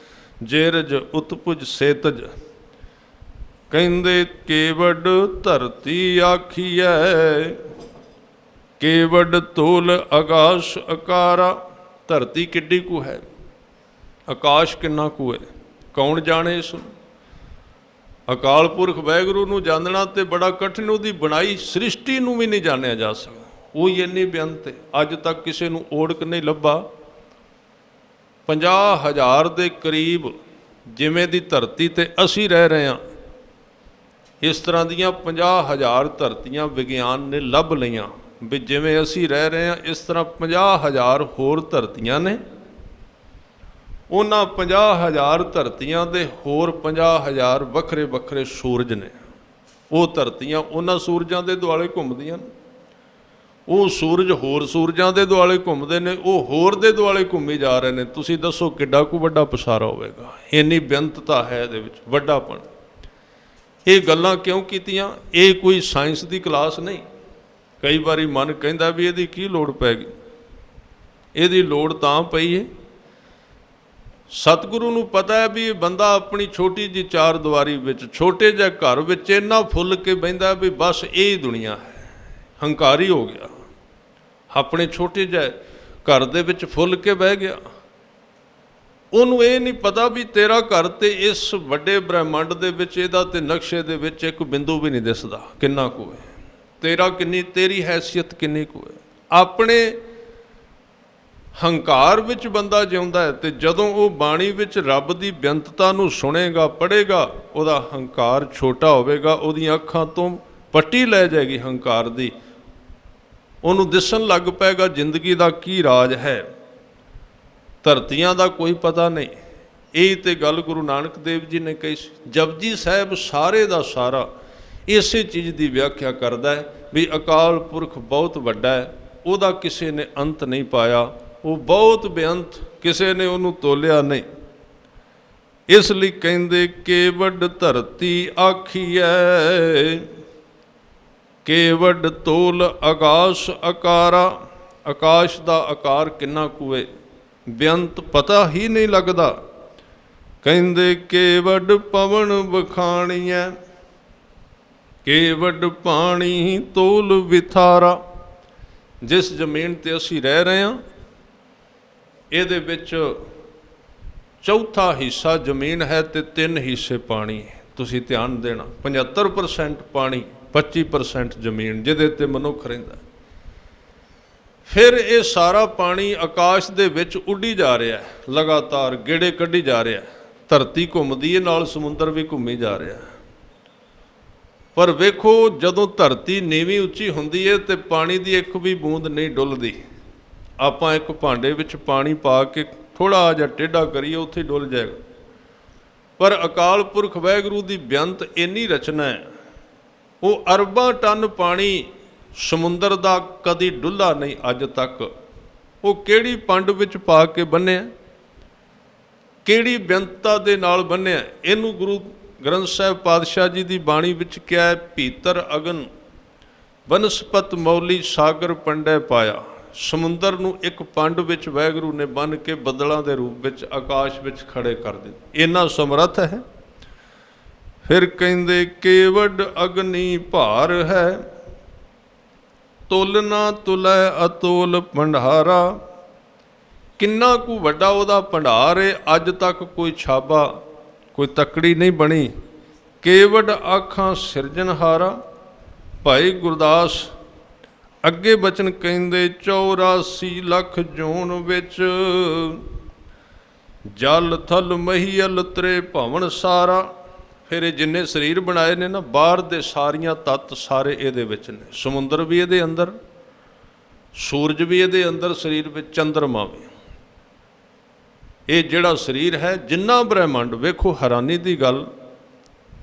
ਜੇਰਜ, ਉਤਪੁਜ, ਸੇਤਜ। ਕਹਿੰਦੇ ਕੇਵਡ ਧਰਤੀ ਆਖੀਐ, ਕੇਵਡ ਤੋਲ ਆਕਾਸ਼ ਅਕਾਰਾ। ਧਰਤੀ ਕਿੱਡੀ ਕੁ ਹੈ, ਆਕਾਸ਼ ਕਿੰਨਾ ਕੁ ਹੈ, ਕੌਣ ਜਾਣੇ ਇਸ ਨੂੰ। ਅਕਾਲ ਪੁਰਖ ਵਾਹਿਗੁਰੂ ਨੂੰ ਜਾਣਨਾ ਤੇ ਬੜਾ ਕਠਿਨ, ਉਹਦੀ ਬਣਾਈ ਸ੍ਰਿਸ਼ਟੀ ਨੂੰ ਵੀ ਨਹੀਂ ਜਾਣਿਆ ਜਾ ਸਕਦਾ, ਉਹ ਹੀ ਇੰਨੀ ਬੇਅੰਤ ਹੈ। ਅੱਜ ਤੱਕ ਕਿਸੇ ਨੂੰ ਓੜਕ ਨਹੀਂ ਲੱਭਾ। 50,000 ਦੇ ਕਰੀਬ ਜਿਵੇਂ ਦੀ ਧਰਤੀ ਤੇ ਅਸੀਂ ਰਹਿ ਰਹੇ ਹਾਂ, ਇਸ ਤਰ੍ਹਾਂ ਦੀਆਂ 50,000 ਧਰਤੀਆਂ ਵਿਗਿਆਨ ਨੇ ਲੱਭ ਲਈਆਂ ਵੀ ਜਿਵੇਂ ਅਸੀਂ ਰਹਿ ਰਹੇ ਹਾਂ ਇਸ ਤਰ੍ਹਾਂ 50,000 ਹੋਰ ਧਰਤੀਆਂ ਨੇ। ਉਹਨਾਂ 50,000 ਧਰਤੀਆਂ ਦੇ ਹੋਰ 50,000 ਵੱਖਰੇ ਵੱਖਰੇ ਸੂਰਜ ਨੇ। ਉਹ ਧਰਤੀਆਂ ਉਹਨਾਂ ਸੂਰਜਾਂ ਦੇ ਦੁਆਲੇ ਘੁੰਮਦੀਆਂ ਨੇ, ਉਹ ਸੂਰਜ ਹੋਰ ਸੂਰਜਾਂ ਦੇ ਦੁਆਲੇ ਘੁੰਮਦੇ ਨੇ, ਉਹ ਹੋਰ ਦੇ ਦੁਆਲੇ ਘੁੰਮੀ ਜਾ ਰਹੇ ਨੇ। ਤੁਸੀਂ ਦੱਸੋ ਕਿੱਡਾ ਕੁ ਵੱਡਾ ਪਸਾਰਾ ਹੋਵੇਗਾ। ਇੰਨੀ ਬੇਅੰਤਤਾ ਹੈ ਇਹਦੇ ਵਿੱਚ, ਵੱਡਾਪਣ। ਇਹ ਗੱਲਾਂ ਕਿਉਂ ਕੀਤੀਆਂ? ਇਹ ਕੋਈ ਸਾਇੰਸ ਦੀ ਕਲਾਸ ਨਹੀਂ। ਕਈ ਵਾਰੀ ਮਨ ਕਹਿੰਦਾ ਵੀ ਇਹਦੀ ਕੀ ਲੋੜ ਪੈ ਗਈ। ਇਹਦੀ ਲੋੜ ਤਾਂ ਪਈ ਹੈ, ਸਤਿਗੁਰੂ ਨੂੰ ਪਤਾ ਹੈ ਵੀ ਇਹ ਬੰਦਾ ਆਪਣੀ ਛੋਟੀ ਜਿਹੀ ਚਾਰ ਦੀਵਾਰੀ ਵਿੱਚ, ਛੋਟੇ ਜਿਹੇ ਘਰ ਵਿੱਚ ਇੰਨਾ ਫੁੱਲ ਕੇ ਬਹਿੰਦਾ ਵੀ ਬਸ ਇਹ ਹੀ ਦੁਨੀਆ ਹੈ। ਹੰਕਾਰੀ ਹੋ ਗਿਆ, ਆਪਣੇ ਛੋਟੇ ਜਿਹੇ ਘਰ ਦੇ ਵਿੱਚ ਫੁੱਲ ਕੇ ਬਹਿ ਗਿਆ। ਉਹਨੂੰ ਇਹ ਨਹੀਂ ਪਤਾ ਵੀ ਤੇਰਾ ਘਰ ਤੇ ਇਸ ਵੱਡੇ ਬ੍ਰਹਿਮੰਡ ਦੇ ਵਿੱਚ, ਇਹਦਾ ਤੇ ਨਕਸ਼ੇ ਦੇ ਵਿੱਚ ਇੱਕ ਬਿੰਦੂ ਵੀ ਨਹੀਂ ਦਿਸਦਾ ਕਿੰਨਾ ਕੁ ਹੈ ਤੇਰਾ, ਤੇਰੀ ਹੈਸੀਅਤ ਕਿੰਨੀ ਕੁ ਹੈ। ਆਪਣੇ ਹੰਕਾਰ ਵਿੱਚ ਬੰਦਾ ਜਿਉਂਦਾ ਹੈ, ਤੇ ਜਦੋਂ ਉਹ ਬਾਣੀ ਵਿੱਚ ਰੱਬ ਦੀ ਬੇਅੰਤਤਾ ਨੂੰ ਸੁਣੇਗਾ, ਪੜ੍ਹੇਗਾ, ਉਹਦਾ ਹੰਕਾਰ ਛੋਟਾ ਹੋਵੇਗਾ, ਉਹਦੀਆਂ ਅੱਖਾਂ ਤੋਂ ਪੱਟੀ ਲੈ ਜਾਏਗੀ ਹੰਕਾਰ ਦੀ। ਉਹਨੂੰ ਦਿਸਣ ਲੱਗ ਪਏਗਾ ਜ਼ਿੰਦਗੀ ਦਾ ਕੀ ਰਾਜ ਹੈ, ਧਰਤੀਆਂ ਦਾ ਕੋਈ ਪਤਾ ਨਹੀਂ। ਇਹ ਤੇ ਗੱਲ ਗੁਰੂ ਨਾਨਕ ਦੇਵ ਜੀ ਨੇ ਕਹੀ ਸੀ। ਜਪਜੀ ਸਾਹਿਬ ਸਾਰੇ ਦਾ ਸਾਰਾ ਇਸੇ ਚੀਜ਼ ਦੀ ਵਿਆਖਿਆ ਕਰਦਾ ਹੈ ਵੀ ਅਕਾਲ ਪੁਰਖ ਬਹੁਤ ਵੱਡਾ ਹੈ, ਉਹਦਾ ਕਿਸੇ ਨੇ ਅੰਤ ਨਹੀਂ ਪਾਇਆ, ਉਹ ਬਹੁਤ ਬੇਅੰਤ, ਕਿਸੇ ਨੇ ਉਹਨੂੰ ਤੋਲਿਆ ਨਹੀਂ। ਇਸ ਲਈ ਕਹਿੰਦੇ ਕੇਵਡ ਧਰਤੀ ਆਖੀਐ, ਕੇਵਡ ਤੋਲ ਆਕਾਸ਼ ਆਕਾਰਾ। ਆਕਾਸ਼ ਦਾ ਆਕਾਰ ਕਿੰਨਾ ਕੁ ਹੈ, ਬੇਅੰਤ ਪਤਾ ਹੀ ਨਹੀਂ ਲੱਗਦਾ। ਕਹਿੰਦੇ ਕੇਵਡ ਪਵਨ ਵਖਾਣੀਐ, ਕੇਵਡ ਪਾਣੀ ਤੋਲ ਵਿਥਾਰਾ। ਜਿਸ ਜ਼ਮੀਨ ਤੇ ਅਸੀਂ ਰਹਿ ਰਹੇ ਹਾਂ, ਇਹਦੇ ਵਿੱਚ ਚੌਥਾ ਹਿੱਸਾ ਜ਼ਮੀਨ ਹੈ ਤੇ 3 ਹਿੱਸੇ ਪਾਣੀ ਹੈ। ਤੁਸੀਂ ਧਿਆਨ ਦੇਣਾ, 75% ਪਾਣੀ, 25% ਜ਼ਮੀਨ ਜਿਹਦੇ ਤੇ ਮਨੁੱਖ ਰਹਿੰਦਾ। ਫਿਰ ਇਹ ਸਾਰਾ ਪਾਣੀ ਆਕਾਸ਼ ਦੇ ਵਿੱਚ ਉੱਡੀ ਜਾ ਰਿਹਾ, ਲਗਾਤਾਰ ਗੇੜੇ ਕੱਢੀ ਜਾ ਰਿਹਾ। ਧਰਤੀ ਘੁੰਮਦੀ ਹੈ, ਨਾਲ ਸਮੁੰਦਰ ਵੀ ਘੁੰਮੀ ਜਾ ਰਿਹਾ। ਪਰ ਵੇਖੋ, ਜਦੋਂ ਧਰਤੀ ਨੀਵੀਂ ਉੱਚੀ ਹੁੰਦੀ ਹੈ ਤੇ ਪਾਣੀ ਦੀ ਇੱਕ ਵੀ ਬੂੰਦ ਨਹੀਂ ਡੁੱਲਦੀ। ਆਪਾਂ ਇੱਕ ਭਾਂਡੇ ਵਿੱਚ ਪਾਣੀ ਪਾ ਕੇ ਥੋੜ੍ਹਾ ਜਿਹਾ ਟੇਢਾ ਕਰੀਏ, ਉੱਥੇ ਡੁੱਲ ਜਾਏਗਾ। ਪਰ ਅਕਾਲ ਪੁਰਖ ਵਾਹਿਗੁਰੂ ਦੀ ਬੇਅੰਤ ਇੰਨੀ ਰਚਨਾ ਹੈ, ਉਹ ਅਰਬਾਂ ਟਨ ਪਾਣੀ ਸਮੁੰਦਰ ਦਾ ਕਦੀ ਡੁੱਲਾ ਨਹੀਂ ਅੱਜ ਤੱਕ। ਉਹ ਕਿਹੜੀ ਪੰਡ ਵਿੱਚ ਪਾ ਕੇ ਬੰਨਿਆ, ਕਿਹੜੀ ਬੇਅੰਤਤਾ ਦੇ ਨਾਲ ਬੰਨਿਆ। ਇਹਨੂੰ ਗੁਰੂ ਗ੍ਰੰਥ ਸਾਹਿਬ ਪਾਤਸ਼ਾਹ ਜੀ ਦੀ ਬਾਣੀ ਵਿੱਚ ਕਿਹਾ ਹੈ, ਭੀਤਰ ਅਗਨ ਬਨਸਪਤ ਮੌਲੀ ਸਾਗਰ ਪੰਡੈ ਪਾਇਆ। ਸਮੁੰਦਰ ਨੂੰ ਇੱਕ ਪੰਡ ਵਿੱਚ ਵਾਹਿਗੁਰੂ ਨੇ ਬੰਨ੍ਹ ਕੇ ਬੱਦਲਾਂ ਦੇ ਰੂਪ ਵਿੱਚ ਆਕਾਸ਼ ਵਿੱਚ ਖੜੇ ਕਰ ਦਿੱਤੇ। ਇੰਨਾ ਸਮਰੱਥ ਹੈ। ਫਿਰ ਕਹਿੰਦੇ ਕੇਵਡ ਅਗਨੀ ਭਾਰ ਹੈ, ਤੁਲ ਨਾ ਤੁਲੈ ਅਤੋਲ ਭੰਡਾਰਾ। ਕਿੰਨਾ ਕੁ ਵੱਡਾ ਉਹਦਾ ਭੰਡਾਰ ਹੈ, ਅੱਜ ਤੱਕ ਕੋਈ ਛਾਬਾ, ਕੋਈ ਤੱਕੜੀ ਨਹੀਂ ਬਣੀ। ਕੇਵਡ ਆਖਾਂ ਸਿਰਜਣਹਾਰਾ। ਭਾਈ ਗੁਰਦਾਸ ਅੱਗੇ ਬਚਨ ਕਹਿੰਦੇ 84 ਲੱਖ ਜੂਨ ਵਿੱਚ, ਜਲ ਥਲ ਮਹੀਅਲ ਤਰੇ ਭਵਨ ਸਾਰਾ। ਫਿਰ ਇਹ ਜਿੰਨੇ ਸਰੀਰ ਬਣਾਏ ਨੇ ਨਾ, ਬਾਹਰ ਦੇ ਸਾਰੀਆਂ ਤੱਤ ਸਾਰੇ ਇਹਦੇ ਵਿੱਚ ਨੇ। ਸਮੁੰਦਰ ਵੀ ਇਹਦੇ ਅੰਦਰ, ਸੂਰਜ ਵੀ ਇਹਦੇ ਅੰਦਰ ਸਰੀਰ ਵਿੱਚ, ਚੰਦਰਮਾ ਵੀ। ਇਹ ਜਿਹੜਾ ਸਰੀਰ ਹੈ, ਜਿੰਨਾ ਬ੍ਰਹਿਮੰਡ, ਵੇਖੋ ਹੈਰਾਨੀ ਦੀ ਗੱਲ,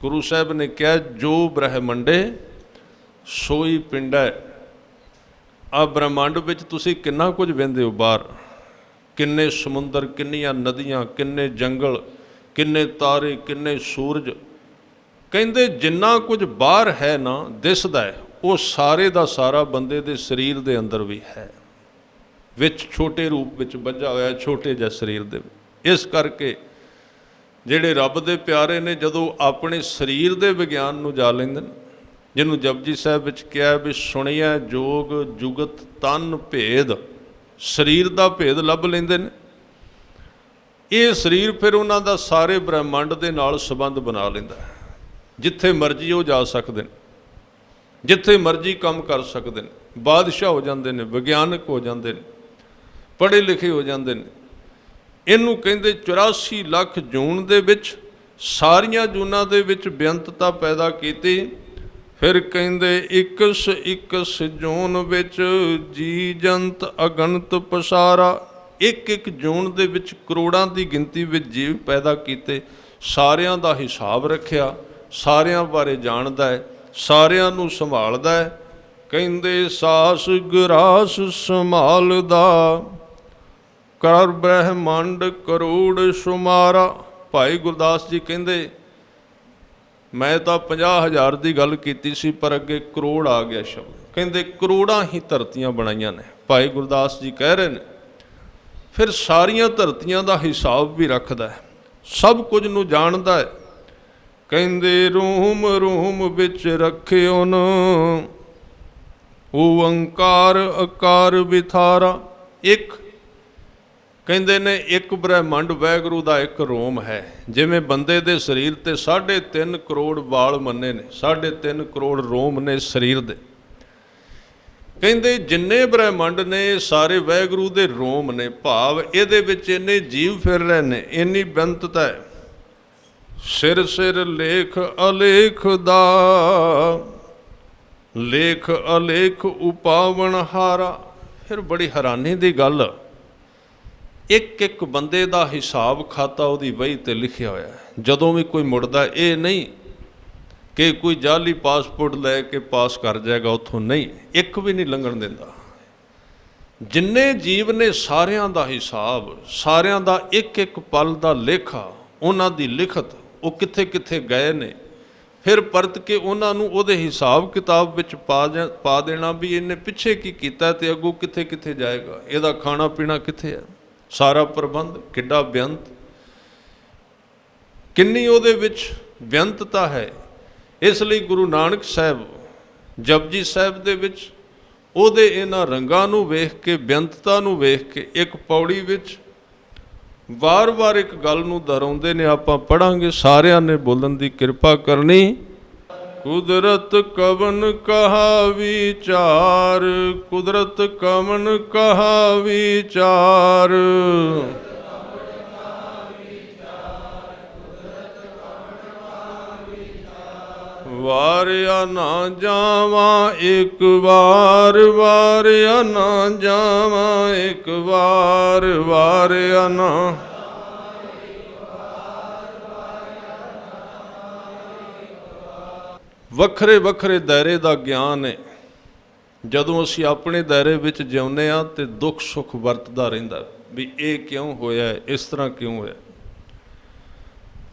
ਗੁਰੂ ਸਾਹਿਬ ਨੇ ਕਿਹਾ ਜੋ ਬ੍ਰਹਿਮੰਡੇ ਸੋਈ ਪਿੰਡੈ। ਆ ਬ੍ਰਹਿਮੰਡ ਵਿੱਚ ਤੁਸੀਂ ਕਿੰਨਾ ਕੁਝ ਵੇਖਦੇ ਹੋ ਬਾਹਰ, ਕਿੰਨੇ ਸਮੁੰਦਰ, ਕਿੰਨੀਆਂ ਨਦੀਆਂ, ਕਿੰਨੇ ਜੰਗਲ, ਕਿੰਨੇ ਤਾਰੇ, ਕਿੰਨੇ ਸੂਰਜ। ਕਹਿੰਦੇ ਜਿੰਨਾ ਕੁਝ ਬਾਹਰ ਹੈ ਨਾ ਦਿਸਦਾ ਹੈ, ਉਹ ਸਾਰੇ ਦਾ ਸਾਰਾ ਬੰਦੇ ਦੇ ਸਰੀਰ ਦੇ ਅੰਦਰ ਵੀ ਹੈ, ਵਿੱਚ ਛੋਟੇ ਰੂਪ ਵਿੱਚ ਬੱਝਾ ਹੋਇਆ, ਛੋਟੇ ਜਿਹੇ ਸਰੀਰ ਦੇ ਵਿੱਚ। ਇਸ ਕਰਕੇ ਜਿਹੜੇ ਰੱਬ ਦੇ ਪਿਆਰੇ ਨੇ, ਜਦੋਂ ਆਪਣੇ ਸਰੀਰ ਦੇ ਵਿਗਿਆਨ ਨੂੰ ਜਾ ਲੈਂਦੇ ਨੇ, ਜਿਹਨੂੰ ਜਪਜੀ ਸਾਹਿਬ ਵਿੱਚ ਕਿਹਾ ਵੀ ਸੁਣਿਆ ਜੋਗ ਜੁਗਤ ਤਨ ਭੇਦ, ਸਰੀਰ ਦਾ ਭੇਦ ਲੱਭ ਲੈਂਦੇ ਨੇ। ਇਹ ਸਰੀਰ ਫਿਰ ਉਹਨਾਂ ਦਾ ਸਾਰੇ ਬ੍ਰਹਿਮੰਡ ਦੇ ਨਾਲ ਸੰਬੰਧ ਬਣਾ ਲੈਂਦਾ। ਜਿੱਥੇ ਮਰਜ਼ੀ ਉਹ ਜਾ ਸਕਦੇ ਨੇ, ਜਿੱਥੇ ਮਰਜ਼ੀ ਕੰਮ ਕਰ ਸਕਦੇ ਨੇ, ਬਾਦਸ਼ਾਹ ਹੋ ਜਾਂਦੇ ਨੇ, ਵਿਗਿਆਨਕ ਹੋ ਜਾਂਦੇ ਨੇ, ਪੜ੍ਹੇ ਲਿਖੇ ਹੋ ਜਾਂਦੇ ਨੇ। ਇਹਨੂੰ ਕਹਿੰਦੇ 84 ਲੱਖ ਜੂਨ ਦੇ ਵਿੱਚ, ਸਾਰੀਆਂ ਜੂਨਾਂ ਦੇ ਵਿੱਚ ਬੇਅੰਤਤਾ ਪੈਦਾ ਕੀਤੀ। ਫਿਰ ਕਹਿੰਦੇ 21 ਜੂਨ ਵਿੱਚ ਜੀ ਜੰਤ ਅਗਣਤ ਪਸਾਰਾ। ਇੱਕ ਇੱਕ ਜੂਨ ਦੇ ਵਿੱਚ ਕਰੋੜਾਂ ਦੀ ਗਿਣਤੀ ਵਿੱਚ ਜੀਵ ਪੈਦਾ ਕੀਤੇ, ਸਾਰਿਆਂ ਦਾ ਹਿਸਾਬ ਰੱਖਿਆ, ਸਾਰਿਆਂ ਬਾਰੇ ਜਾਣਦਾ ਹੈ, ਸਾਰਿਆਂ ਨੂੰ ਸੰਭਾਲਦਾ ਹੈ। ਕਹਿੰਦੇ ਸਾਸ ਗਰਾਸ ਸੰਭਾਲਦਾ, ਕਰ ਬ੍ਰਹਮੰਡ ਕਰੋੜ ਸੁਮਾਰਾ। ਭਾਈ ਗੁਰਦਾਸ ਜੀ ਕਹਿੰਦੇ ਮੈਂ ਤਾਂ 50,000 ਦੀ ਗੱਲ ਕੀਤੀ ਸੀ, ਪਰ ਅੱਗੇ ਕਰੋੜ ਆ ਗਿਆ ਸ਼ਬਦ। ਕਹਿੰਦੇ ਕਰੋੜਾਂ ਹੀ ਧਰਤੀਆਂ ਬਣਾਈਆਂ ਨੇ। ਭਾਈ ਗੁਰਦਾਸ ਜੀ ਕਹਿ ਰਹੇ ਨੇ ਫਿਰ ਸਾਰੀਆਂ ਧਰਤੀਆਂ ਦਾ ਹਿਸਾਬ ਵੀ ਰੱਖਦਾ ਹੈ, ਸਭ ਕੁਝ ਨੂੰ ਜਾਣਦਾ ਹੈ। ਕਹਿੰਦੇ ਰੂਮ ਰੂਮ ਵਿੱਚ ਰੱਖਿਓਨ, ਓੰਕਾਰ ਆਕਾਰ ਵਿਥਾਰਾ। ਇੱਕ ਕਹਿੰਦੇ ਨੇ ਇੱਕ ਬ੍ਰਹਿਮੰਡ ਵਾਹਿਗੁਰੂ ਦਾ ਇੱਕ ਰੋਮ ਹੈ। ਜਿਵੇਂ ਬੰਦੇ ਦੇ ਸਰੀਰ ਤੇ 3.5 ਕਰੋੜ ਵਾਲ ਮੰਨੇ ਨੇ, 3.5 ਕਰੋੜ ਰੋਮ ਨੇ ਸਰੀਰ ਦੇ। ਕਹਿੰਦੇ ਜਿੰਨੇ ਬ੍ਰਹਿਮੰਡ ਨੇ ਸਾਰੇ ਵਾਹਿਗੁਰੂ ਦੇ ਰੋਮ ਨੇ, ਭਾਵ ਇਹਦੇ ਵਿੱਚ ਇੰਨੇ ਜੀਵ ਫਿਰ ਰਹੇ ਨੇ, ਇੰਨੀ ਬੇਅੰਤਤਾ ਹੈ। ਸਿਰ ਸਿਰ ਲੇਖ ਅਲੇਖ ਦਾ, ਲੇਖ ਅਲੇਖ ਉਪਾਵਨ ਹਾਰਾ। ਫਿਰ ਬੜੀ ਹੈਰਾਨੀ ਦੀ ਗੱਲ, ਇੱਕ ਇੱਕ ਬੰਦੇ ਦਾ ਹਿਸਾਬ ਖਾਤਾ ਉਹਦੀ ਵਹੀ ਤੇ ਲਿਖਿਆ ਹੋਇਆ ਹੈ। ਜਦੋਂ ਵੀ ਕੋਈ ਮੁੜਦਾ, ਇਹ ਨਹੀਂ ਕਿ ਕੋਈ ਜਾਲੀ ਪਾਸਪੋਰਟ ਲੈ ਕੇ ਪਾਸ ਕਰ ਜਾਏਗਾ ਉੱਥੋਂ, ਨਹੀਂ, ਇੱਕ ਵੀ ਨਹੀਂ ਲੰਘਣ ਦਿੰਦਾ। ਜਿੰਨੇ ਜੀਵ ਨੇ ਸਾਰਿਆਂ ਦਾ ਹਿਸਾਬ, ਸਾਰਿਆਂ ਦਾ ਇੱਕ ਇੱਕ ਪਲ ਦਾ ਲੇਖਾ, ਉਹਨਾਂ ਦੀ ਲਿਖਤ, ਉਹ ਕਿੱਥੇ ਕਿੱਥੇ ਗਏ ਨੇ, ਫਿਰ ਪਰਤ ਕੇ ਉਹਨਾਂ ਨੂੰ ਉਹਦੇ ਹਿਸਾਬ ਕਿਤਾਬ ਵਿੱਚ ਪਾ ਦੇਣਾ ਵੀ ਇਹਨੇ ਪਿੱਛੇ ਕੀ ਕੀਤਾ ਤੇ ਅੱਗੋਂ ਕਿੱਥੇ ਕਿੱਥੇ ਜਾਏਗਾ, ਇਹਦਾ ਖਾਣਾ ਪੀਣਾ ਕਿੱਥੇ ਹੈ, ਸਾਰਾ ਪ੍ਰਬੰਧ ਕਿੱਡਾ ਬੇਅੰਤ, ਕਿੰਨੀ ਉਹਦੇ ਵਿੱਚ ਬੇਅੰਤਤਾ ਹੈ। ਇਸ ਲਈ ਗੁਰੂ ਨਾਨਕ ਸਾਹਿਬ ਜਪਜੀ ਸਾਹਿਬ ਦੇ ਵਿੱਚ ਉਹਦੇ ਇਹਨਾਂ ਰੰਗਾਂ ਨੂੰ ਵੇਖ ਕੇ, ਬੇਅੰਤਤਾ ਨੂੰ ਵੇਖ ਕੇ, ਇੱਕ ਪੌੜੀ ਵਿੱਚ ਵਾਰ-ਵਾਰ ਇੱਕ ਗੱਲ ਨੂੰ ਦੁਹਰਾਉਂਦੇ ਨੇ। ਆਪਾਂ ਪੜਾਂਗੇ, ਸਾਰਿਆਂ ਨੇ ਬੋਲਣ ਦੀ ਕਿਰਪਾ ਕਰਨੀ। ਕੁਦਰਤ ਕਵਨ ਕਹਾ ਵਿਚਾਰ, ਕੁਦਰਤ ਕਵਨ ਕਹਾ ਵਿਚਾਰ, ਵਾਰਿਆ ਨਾ ਜਾਵਾਂ ਇੱਕ ਵਾਰ, ਵਾਰਿਆ ਨਾ ਜਾਵਾਂ ਇੱਕ ਵਾਰ, ਵਾਰਿਆ ਨਾ। ਵੱਖਰੇ ਵੱਖਰੇ ਦਾਇਰੇ ਦਾ ਗਿਆਨ ਹੈ। ਜਦੋਂ ਅਸੀਂ ਆਪਣੇ ਦਾਇਰੇ ਵਿੱਚ ਜਿਉਂਦੇ ਹਾਂ ਤੇ ਦੁੱਖ ਸੁੱਖ ਵਰਤਦਾ ਰਹਿੰਦਾ ਵੀ ਇਹ ਕਿਉਂ ਹੋਇਆ, ਇਸ ਤਰ੍ਹਾਂ ਕਿਉਂ ਹੋਇਆ।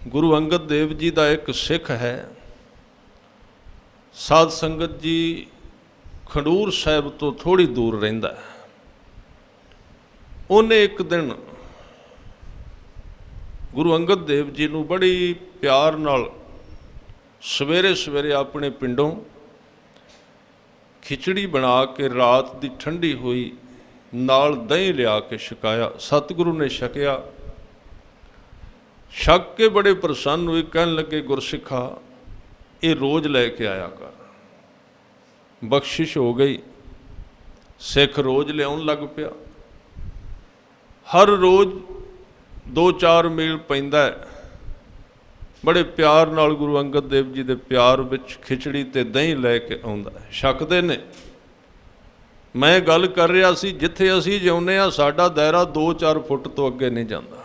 ਗੁਰੂ ਅੰਗਦ ਦੇਵ ਜੀ ਦਾ ਇੱਕ ਸਿੱਖ ਹੈ, ਸਾਧ ਸੰਗਤ ਜੀ, ਖਡੂਰ ਸਾਹਿਬ ਤੋਂ ਥੋੜ੍ਹੀ ਦੂਰ ਰਹਿੰਦਾ। ਉਹਨੇ ਇੱਕ ਦਿਨ ਗੁਰੂ ਅੰਗਦ ਦੇਵ ਜੀ ਨੂੰ ਬੜੀ ਪਿਆਰ ਨਾਲ ਸਵੇਰੇ ਸਵੇਰੇ ਆਪਣੇ ਪਿੰਡੋਂ ਖਿਚੜੀ ਬਣਾ ਕੇ, ਰਾਤ ਦੀ ਠੰਡੀ ਹੋਈ, ਨਾਲ ਦਹੀਂ ਲਿਆ ਕੇ ਛਕਾਇਆ। ਸਤਿਗੁਰੂ ਨੇ ਛਕਿਆ, ਛਕ ਕੇ ਬੜੇ ਪ੍ਰਸੰਨ ਹੋਏ, ਕਹਿਣ ਲੱਗੇ ਗੁਰਸਿੱਖਾ ਇਹ ਰੋਜ਼ ਲੈ ਕੇ ਆਇਆ ਕਰ। ਬਖਸ਼ਿਸ਼ ਹੋ ਗਈ, ਸਿੱਖ ਰੋਜ਼ ਲਿਆਉਣ ਲੱਗ ਪਿਆ। ਹਰ ਰੋਜ਼ 2-4 ਮੀਲ ਪੈਂਦਾ ਹੈ। ਬੜੇ ਪਿਆਰ ਨਾਲ ਗੁਰੂ ਅੰਗਦ ਦੇਵ ਜੀ ਦੇ ਪਿਆਰ ਵਿੱਚ ਖਿਚੜੀ ਤੇ ਦਹੀਂ ਲੈ ਕੇ ਆਉਂਦਾ। ਛਕਦੇ ਨੇ। ਮੈਂ ਗੱਲ ਕਰ ਰਿਹਾ ਸੀ, ਜਿੱਥੇ ਅਸੀਂ ਜਿਉਂਦੇ ਹਾਂ ਸਾਡਾ ਦਾਇਰਾ 2-4 ਫੁੱਟ ਤੋਂ ਅੱਗੇ ਨਹੀਂ ਜਾਂਦਾ,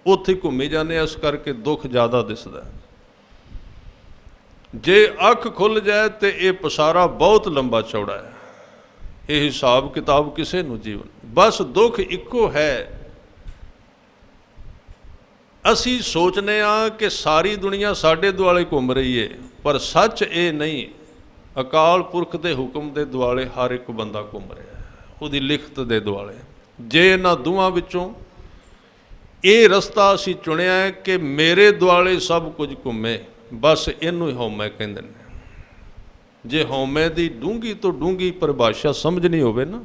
ਉੱਥੇ ਘੁੰਮੀ ਜਾਂਦੇ, ਇਸ ਕਰਕੇ ਦੁੱਖ ਜ਼ਿਆਦਾ ਦਿਸਦਾ। ਜੇ ਅੱਖ ਖੁੱਲ੍ਹ ਜਾਏ ਤੇ ਇਹ ਪਸਾਰਾ ਬਹੁਤ ਲੰਬਾ ਚੌੜਾ ਹੈ। ਇਹ ਹਿਸਾਬ ਕਿਤਾਬ ਕਿਸੇ ਨੂੰ ਜੀਵਨ, ਬਸ ਦੁੱਖ ਇੱਕੋ ਹੈ। ਅਸੀਂ ਸੋਚਦੇ ਹਾਂ ਕਿ ਸਾਰੀ ਦੁਨੀਆ ਸਾਡੇ ਦੁਆਲੇ ਘੁੰਮ ਰਹੀ ਹੈ, ਪਰ ਸੱਚ ਇਹ ਨਹੀਂ। ਅਕਾਲ ਪੁਰਖ ਦੇ ਹੁਕਮ ਦੇ ਦੁਆਲੇ ਹਰ ਇੱਕ ਬੰਦਾ ਘੁੰਮ ਰਿਹਾ, ਉਹਦੀ ਲਿਖਤ ਦੇ ਦੁਆਲੇ। ਜੇ ਇਹਨਾਂ ਦੋਵਾਂ ਵਿੱਚੋਂ ਇਹ ਰਸਤਾ ਅਸੀਂ ਚੁਣਿਆ ਹੈ ਕਿ ਮੇਰੇ ਦੁਆਲੇ ਸਭ ਕੁਝ ਘੁੰਮੇ, ਬਸ ਇਹਨੂੰ ਹੀ ਹਉਮੈ ਕਹਿੰਦੇ ਨੇ। ਜੇ ਹਉਮੈ ਦੀ ਡੂੰਘੀ ਤੋਂ ਡੂੰਘੀ ਪਰਿਭਾਸ਼ਾ ਸਮਝਣੀ ਹੋਵੇ ਨਾ,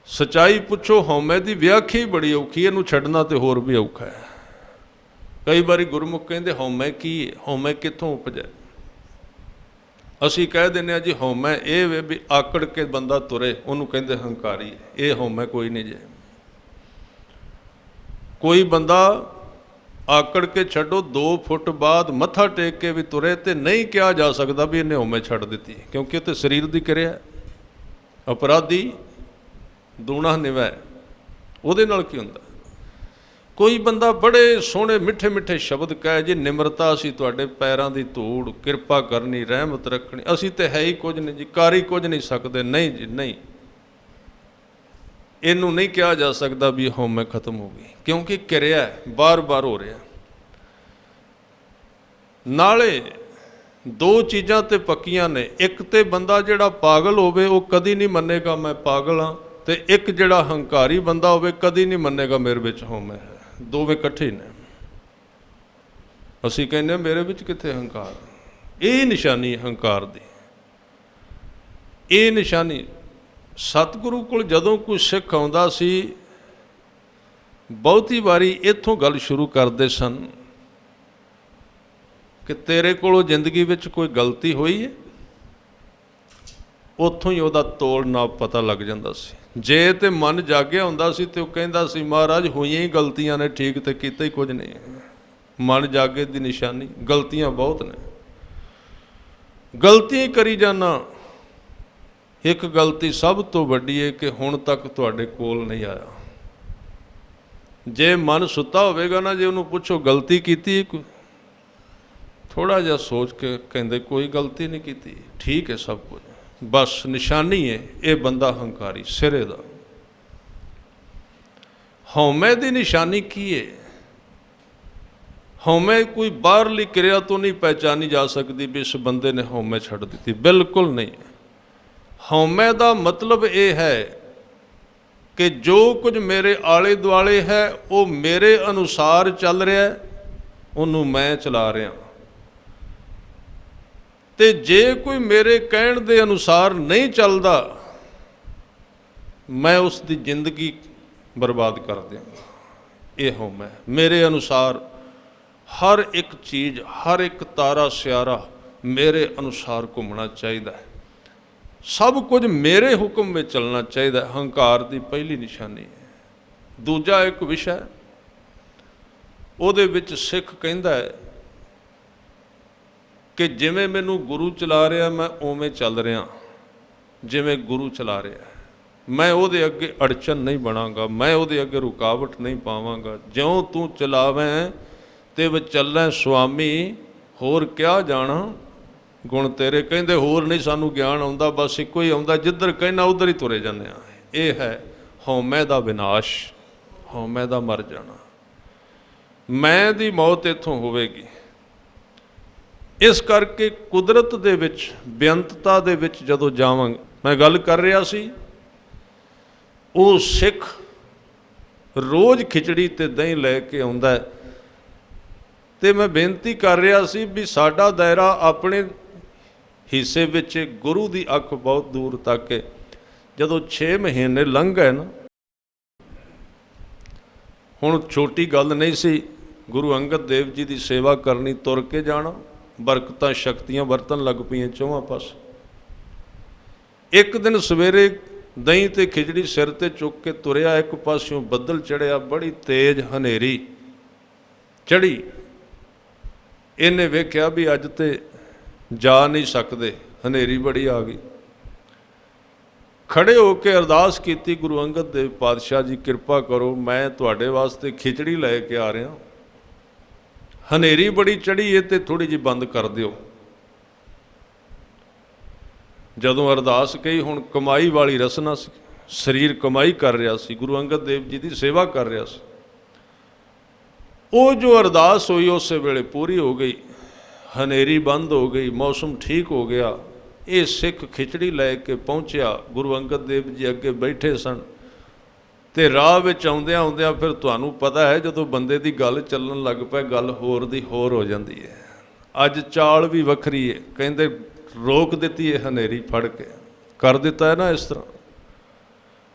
ਸੱਚਾਈ ਪੁੱਛੋ, ਹਉਮੈ ਦੀ ਵਿਆਖਿਆ ਹੀ ਬੜੀ ਔਖੀ, ਇਹਨੂੰ ਛੱਡਣਾ ਤੇ ਹੋਰ ਵੀ ਔਖਾ ਹੈ। ਕਈ ਵਾਰੀ ਗੁਰਮੁਖ ਕਹਿੰਦੇ ਹਉਮੈ ਕੀ ਹੈ, ਹਉਮੈ ਕਿੱਥੋਂ ਉਪਜਿਆ। ਅਸੀਂ ਕਹਿ ਦਿੰਦੇ ਹਾਂ ਜੀ ਹਉਮੈ ਇਹ ਵੇ ਵੀ ਆਕੜ ਕੇ ਬੰਦਾ ਤੁਰੇ, ਉਹਨੂੰ ਕਹਿੰਦੇ ਹੰਕਾਰੀ। ਇਹ ਹਉਮੈ ਕੋਈ ਨਹੀਂ ਜੇ। ਕੋਈ ਬੰਦਾ ਆਕੜ ਕੇ ਛੱਡੋ 2 ਫੁੱਟ ਬਾਅਦ ਮੱਥਾ ਟੇਕ ਕੇ ਵੀ ਤੁਰੇ ਤੇ ਨਹੀਂ ਕਿਹਾ ਜਾ ਸਕਦਾ ਵੀ ਇਹਨੇ ਹਉਮੈ ਛੱਡ ਦਿੱਤੀ, ਕਿਉਂਕਿ ਇਹ ਤੇ ਸਰੀਰ ਦੀ ਕਿਰਿਆ। ਅਪਰਾਧੀ ਦੂਣਾ ਨਿਵੈ, ਉਹਦੇ ਨਾਲ ਕੀ ਹੁੰਦਾ? ਕੋਈ ਬੰਦਾ ਬੜੇ ਸੋਹਣੇ ਮਿੱਠੇ ਮਿੱਠੇ ਸ਼ਬਦ ਕਹੇ ਜੀ, ਨਿਮਰਤਾ, ਅਸੀਂ ਤੁਹਾਡੇ ਪੈਰਾਂ ਦੀ ਧੂੜ, ਕਿਰਪਾ ਕਰਨੀ, ਰਹਿਮਤ ਰੱਖਣੀ, ਅਸੀਂ ਤੇ ਹੈ ਹੀ ਕੁਝ ਨਹੀਂ ਜੀ, ਕਰ ਹੀ ਕੁਝ ਨਹੀਂ ਸਕਦੇ। ਨਹੀਂ ਜੀ ਨਹੀਂ, ਇਹਨੂੰ ਨਹੀਂ ਕਿਹਾ ਜਾ ਸਕਦਾ ਵੀ ਹਉਮੈ ਖਤਮ ਹੋ ਗਈ, ਕਿਉਂਕਿ ਕਿਰਿਆ ਬਾਰ-ਬਾਰ ਹੋ ਰਿਹਾ। ਨਾਲੇ ਦੋ ਚੀਜ਼ਾਂ ਤੇ ਪੱਕੀਆਂ ਨੇ, ਇੱਕ ਤੇ ਬੰਦਾ ਜਿਹੜਾ ਪਾਗਲ ਹੋਵੇ ਉਹ ਕਦੀ ਨਹੀਂ ਮੰਨੇਗਾ ਮੈਂ ਪਾਗਲ ਹਾਂ, ਤੇ ਇੱਕ ਜਿਹੜਾ ਹੰਕਾਰੀ ਬੰਦਾ ਹੋਵੇ ਕਦੀ ਨਹੀਂ ਮੰਨੇਗਾ ਮੇਰੇ ਵਿੱਚ ਹਉਮੈ ਹੈ। ਦੋਵੇਂ ਇਕੱਠੇ ਨੇ। ਅਸੀਂ ਕਹਿੰਦੇ ਮੇਰੇ ਵਿੱਚ ਕਿੱਥੇ ਹੰਕਾਰ? ਇਹ ਨਿਸ਼ਾਨੀ ਹੰਕਾਰ ਦੀ, ਇਹ ਨਿਸ਼ਾਨੀ। ਸਤਿਗੁਰੂ ਕੋਲ ਜਦੋਂ ਕੋਈ ਸਿੱਖ ਆਉਂਦਾ ਸੀ, ਬਹੁਤੀ ਵਾਰੀ ਇੱਥੋਂ ਗੱਲ ਸ਼ੁਰੂ ਕਰਦੇ ਸਨ ਕਿ ਤੇਰੇ ਕੋਲੋਂ ਜ਼ਿੰਦਗੀ ਵਿੱਚ ਕੋਈ ਗਲਤੀ ਹੋਈ ਹੈ। ਉੱਥੋਂ ਹੀ ਉਹਦਾ ਤੋਲ ਨਾਪ ਪਤਾ ਲੱਗ ਜਾਂਦਾ ਸੀ। ਜੇ ਤੇ ਮਨ ਜਾਗਿਆ ਹੁੰਦਾ ਸੀ ਤੇ ਉਹ ਕਹਿੰਦਾ ਸੀ ਮਹਾਰਾਜ ਹੋਈਆਂ ਹੀ ਗਲਤੀਆਂ ਨੇ, ਠੀਕ ਤੇ ਕੀਤਾ ਹੀ ਕੁਝ ਨਹੀਂ। ਮਨ ਜਾਗੇ ਦੀ ਨਿਸ਼ਾਨੀ, ਗਲਤੀਆਂ ਬਹੁਤ ਨੇ, ਗਲਤੀਆਂ ਕਰੀ ਜਾਣਾ। ਇੱਕ ਗਲਤੀ ਸਭ ਤੋਂ ਵੱਡੀ ਹੈ ਕਿ ਹੁਣ ਤੱਕ ਤੁਹਾਡੇ ਕੋਲ ਨਹੀਂ ਆਇਆ। ਜੇ ਮਨ ਸੁੱਤਾ ਹੋਵੇਗਾ ਨਾ, ਜੇ ਉਹਨੂੰ ਪੁੱਛੋ ਗਲਤੀ ਕੀਤੀ ਕੋਈ, ਥੋੜ੍ਹਾ ਜਿਹਾ ਸੋਚ ਕੇ ਕਹਿੰਦੇ ਕੋਈ ਗਲਤੀ ਨਹੀਂ ਕੀਤੀ, ਠੀਕ ਹੈ ਸਭ ਕੁਝ। ਬਸ ਨਿਸ਼ਾਨੀ ਹੈ ਇਹ ਬੰਦਾ ਹੰਕਾਰੀ ਸਿਰੇ ਦਾ। ਹਉਮੈ ਦੀ ਨਿਸ਼ਾਨੀ ਕੀ ਹੈ? ਹਉਮੈ ਕੋਈ ਬਾਹਰਲੀ ਕਿਰਿਆ ਤੋਂ ਨਹੀਂ ਪਹਿਚਾਨੀ ਜਾ ਸਕਦੀ ਵੀ ਇਸ ਬੰਦੇ ਨੇ ਹਉਮੈ ਛੱਡ ਦਿੱਤੀ, ਬਿਲਕੁਲ ਨਹੀਂ। ਹਉਮੈ ਦਾ ਮਤਲਬ ਇਹ ਹੈ ਕਿ ਜੋ ਕੁਝ ਮੇਰੇ ਆਲੇ ਦੁਆਲੇ ਹੈ ਉਹ ਮੇਰੇ ਅਨੁਸਾਰ ਚੱਲ ਰਿਹਾ, ਉਹਨੂੰ ਮੈਂ ਚਲਾ ਰਿਹਾ, ਤੇ ਜੇ ਕੋਈ ਮੇਰੇ ਕਹਿਣ ਦੇ ਅਨੁਸਾਰ ਨਹੀਂ ਚੱਲਦਾ, ਮੈਂ ਉਸ ਦੀ ਜ਼ਿੰਦਗੀ ਬਰਬਾਦ ਕਰ ਦਿਆਂਗਾ। ਇਹ ਹਉਮੈ। ਮੇਰੇ ਅਨੁਸਾਰ ਹਰ ਇੱਕ ਚੀਜ਼, ਹਰ ਇੱਕ ਤਾਰਾ ਸਿਆਰਾ ਮੇਰੇ ਅਨੁਸਾਰ ਘੁੰਮਣਾ ਚਾਹੀਦਾ ਹੈ, ਸਭ ਕੁਝ ਮੇਰੇ ਹੁਕਮ ਵਿੱਚ ਚੱਲਣਾ ਚਾਹੀਦਾ। ਹੰਕਾਰ ਦੀ ਪਹਿਲੀ ਨਿਸ਼ਾਨੀ ਹੈ। ਦੂਜਾ ਇੱਕ ਵਿਸ਼ਾ, ਉਹਦੇ ਵਿੱਚ ਸਿੱਖ ਕਹਿੰਦਾ ਹੈ ਕਿ ਜਿਵੇਂ ਮੈਨੂੰ ਗੁਰੂ ਚਲਾ ਰਿਹਾ ਮੈਂ ਉਵੇਂ ਚੱਲ ਰਿਹਾ, ਜਿਵੇਂ ਗੁਰੂ ਚਲਾ ਰਿਹਾ। ਮੈਂ ਉਹਦੇ ਅੱਗੇ ਅੜਚਨ ਨਹੀਂ ਬਣਾਂਗਾ, ਮੈਂ ਉਹਦੇ ਅੱਗੇ ਰੁਕਾਵਟ ਨਹੀਂ ਪਾਵਾਂਗਾ। ਜਿਉਂ ਤੂੰ ਚਲਾਵੇਂ ਤੇ ਵਿਚਲੈ ਸੁਆਮੀ, ਹੋਰ ਕਿਆ ਜਾਣਾ ਗੁਣ ਤੇਰੇ। ਕਹਿੰਦੇ ਹੋਰ ਨਹੀਂ ਸਾਨੂੰ ਗਿਆਨ ਆਉਂਦਾ, ਬਸ ਇੱਕੋ ਹੀ ਆਉਂਦਾ, ਜਿੱਧਰ ਕਹਿਣਾ ਉੱਧਰ ਹੀ ਤੁਰੇ ਜਾਂਦੇ ਹਾਂ। ਇਹ ਹੈ ਹਉਮੈ ਦਾ ਵਿਨਾਸ਼, ਹਉਮੈ ਦਾ ਮਰ ਜਾਣਾ। ਮੈਂ ਦੀ ਮੌਤ ਇੱਥੋਂ ਹੋਵੇਗੀ। ਇਸ ਕਰਕੇ ਕੁਦਰਤ ਦੇ ਵਿੱਚ, ਬੇਅੰਤਤਾ ਦੇ ਵਿੱਚ ਜਦੋਂ ਜਾਵਾਂਗੇ, ਮੈਂ ਗੱਲ ਕਰ ਰਿਹਾ ਸੀ, ਉਹ ਸਿੱਖ ਰੋਜ਼ ਖਿਚੜੀ ਤੇ ਦਹੀਂ ਲੈ ਕੇ ਆਉਂਦਾ, ਤੇ ਮੈਂ ਬੇਨਤੀ ਕਰ ਰਿਹਾ ਸੀ ਵੀ ਸਾਡਾ ਦਾਇਰਾ ਆਪਣੇ ਹਿੱਸੇ ਵਿੱਚ, ਗੁਰੂ ਦੀ ਅੱਖ ਬਹੁਤ ਦੂਰ ਤੱਕ ਹੈ। ਜਦੋਂ 6 ਮਹੀਨੇ ਲੰਘ ਗਏ ਨਾ, ਹੁਣ ਛੋਟੀ ਗੱਲ ਨਹੀਂ ਸੀ ਗੁਰੂ ਅੰਗਦ ਦੇਵ ਜੀ ਦੀ ਸੇਵਾ ਕਰਨੀ, ਤੁਰ ਕੇ ਜਾਣਾ, ਬਰਕਤਾਂ ਸ਼ਕਤੀਆਂ ਵਰਤਣ ਲੱਗ ਪਈਆਂ ਚੌਹਾਂ ਪਾਸੇ। ਇੱਕ ਦਿਨ ਸਵੇਰੇ ਦਹੀਂ ਤੇ ਖਿਚੜੀ ਸਿਰ ਤੇ ਚੁੱਕ ਕੇ ਤੁਰਿਆ, ਇੱਕ ਪਾਸਿਓਂ ਬੱਦਲ ਚੜ੍ਹਿਆ, ਬੜੀ ਤੇਜ਼ ਹਨੇਰੀ ਚੜ੍ਹੀ। ਇਹਨੇ ਵੇਖਿਆ ਵੀ ਅੱਜ ਤੇ ਜਾ ਨਹੀਂ ਸਕਦੇ, ਹਨੇਰੀ ਬੜੀ ਆ ਗਈ। ਖੜੇ ਹੋ ਕੇ ਅਰਦਾਸ ਕੀਤੀ, ਗੁਰੂ ਅੰਗਦ ਦੇਵ ਪਾਤਸ਼ਾਹ ਜੀ ਕਿਰਪਾ ਕਰੋ, ਮੈਂ ਤੁਹਾਡੇ ਵਾਸਤੇ ਖਿਚੜੀ ਲੈ ਕੇ ਆ ਰਿਹਾ, ਹਨੇਰੀ ਬੜੀ ਚੜ੍ਹੀ ਹੈ ਤੇ ਥੋੜ੍ਹੀ ਜਿਹੀ ਬੰਦ ਕਰ ਦਿਓ। ਜਦੋਂ ਅਰਦਾਸ ਕਹੀ, ਹੁਣ ਕਮਾਈ ਵਾਲੀ ਰਸਨਾ ਸੀ, ਸਰੀਰ ਕਮਾਈ ਕਰ ਰਿਹਾ ਸੀ, ਗੁਰੂ ਅੰਗਦ ਦੇਵ ਜੀ ਦੀ ਸੇਵਾ ਕਰ ਰਿਹਾ ਸੀ। ਉਹ ਜੋ ਅਰਦਾਸ ਹੋਈ ਉਸੇ ਵੇਲੇ ਪੂਰੀ ਹੋ ਗਈ, ਹਨੇਰੀ ਬੰਦ ਹੋ ਗਈ, ਮੌਸਮ ਠੀਕ ਹੋ ਗਿਆ। ਇਹ ਸਿੱਖ ਖਿਚੜੀ ਲੈ ਕੇ ਪਹੁੰਚਿਆ, ਗੁਰੂ ਅੰਗਦ ਦੇਵ ਜੀ ਅੱਗੇ ਬੈਠੇ ਸਨ, ਤੇ ਰਾਹ ਵਿੱਚ ਆਉਂਦਿਆਂ ਆਉਂਦਿਆਂ ਫਿਰ ਤੁਹਾਨੂੰ ਪਤਾ ਹੈ ਜਦੋਂ ਬੰਦੇ ਦੀ ਗੱਲ ਚੱਲਣ ਲੱਗ ਪਏ, ਗੱਲ ਹੋਰ ਦੀ ਹੋਰ ਹੋ ਜਾਂਦੀ ਹੈ। ਅੱਜ ਚਾਲ ਵੀ ਵੱਖਰੀ ਹੈ, ਕਹਿੰਦੇ ਰੋਕ ਦਿੱਤੀ ਹੈ ਹਨੇਰੀ, ਫੜ ਕੇ ਕਰ ਦਿੱਤਾ ਹੈ ਨਾ ਇਸ ਤਰ੍ਹਾਂ।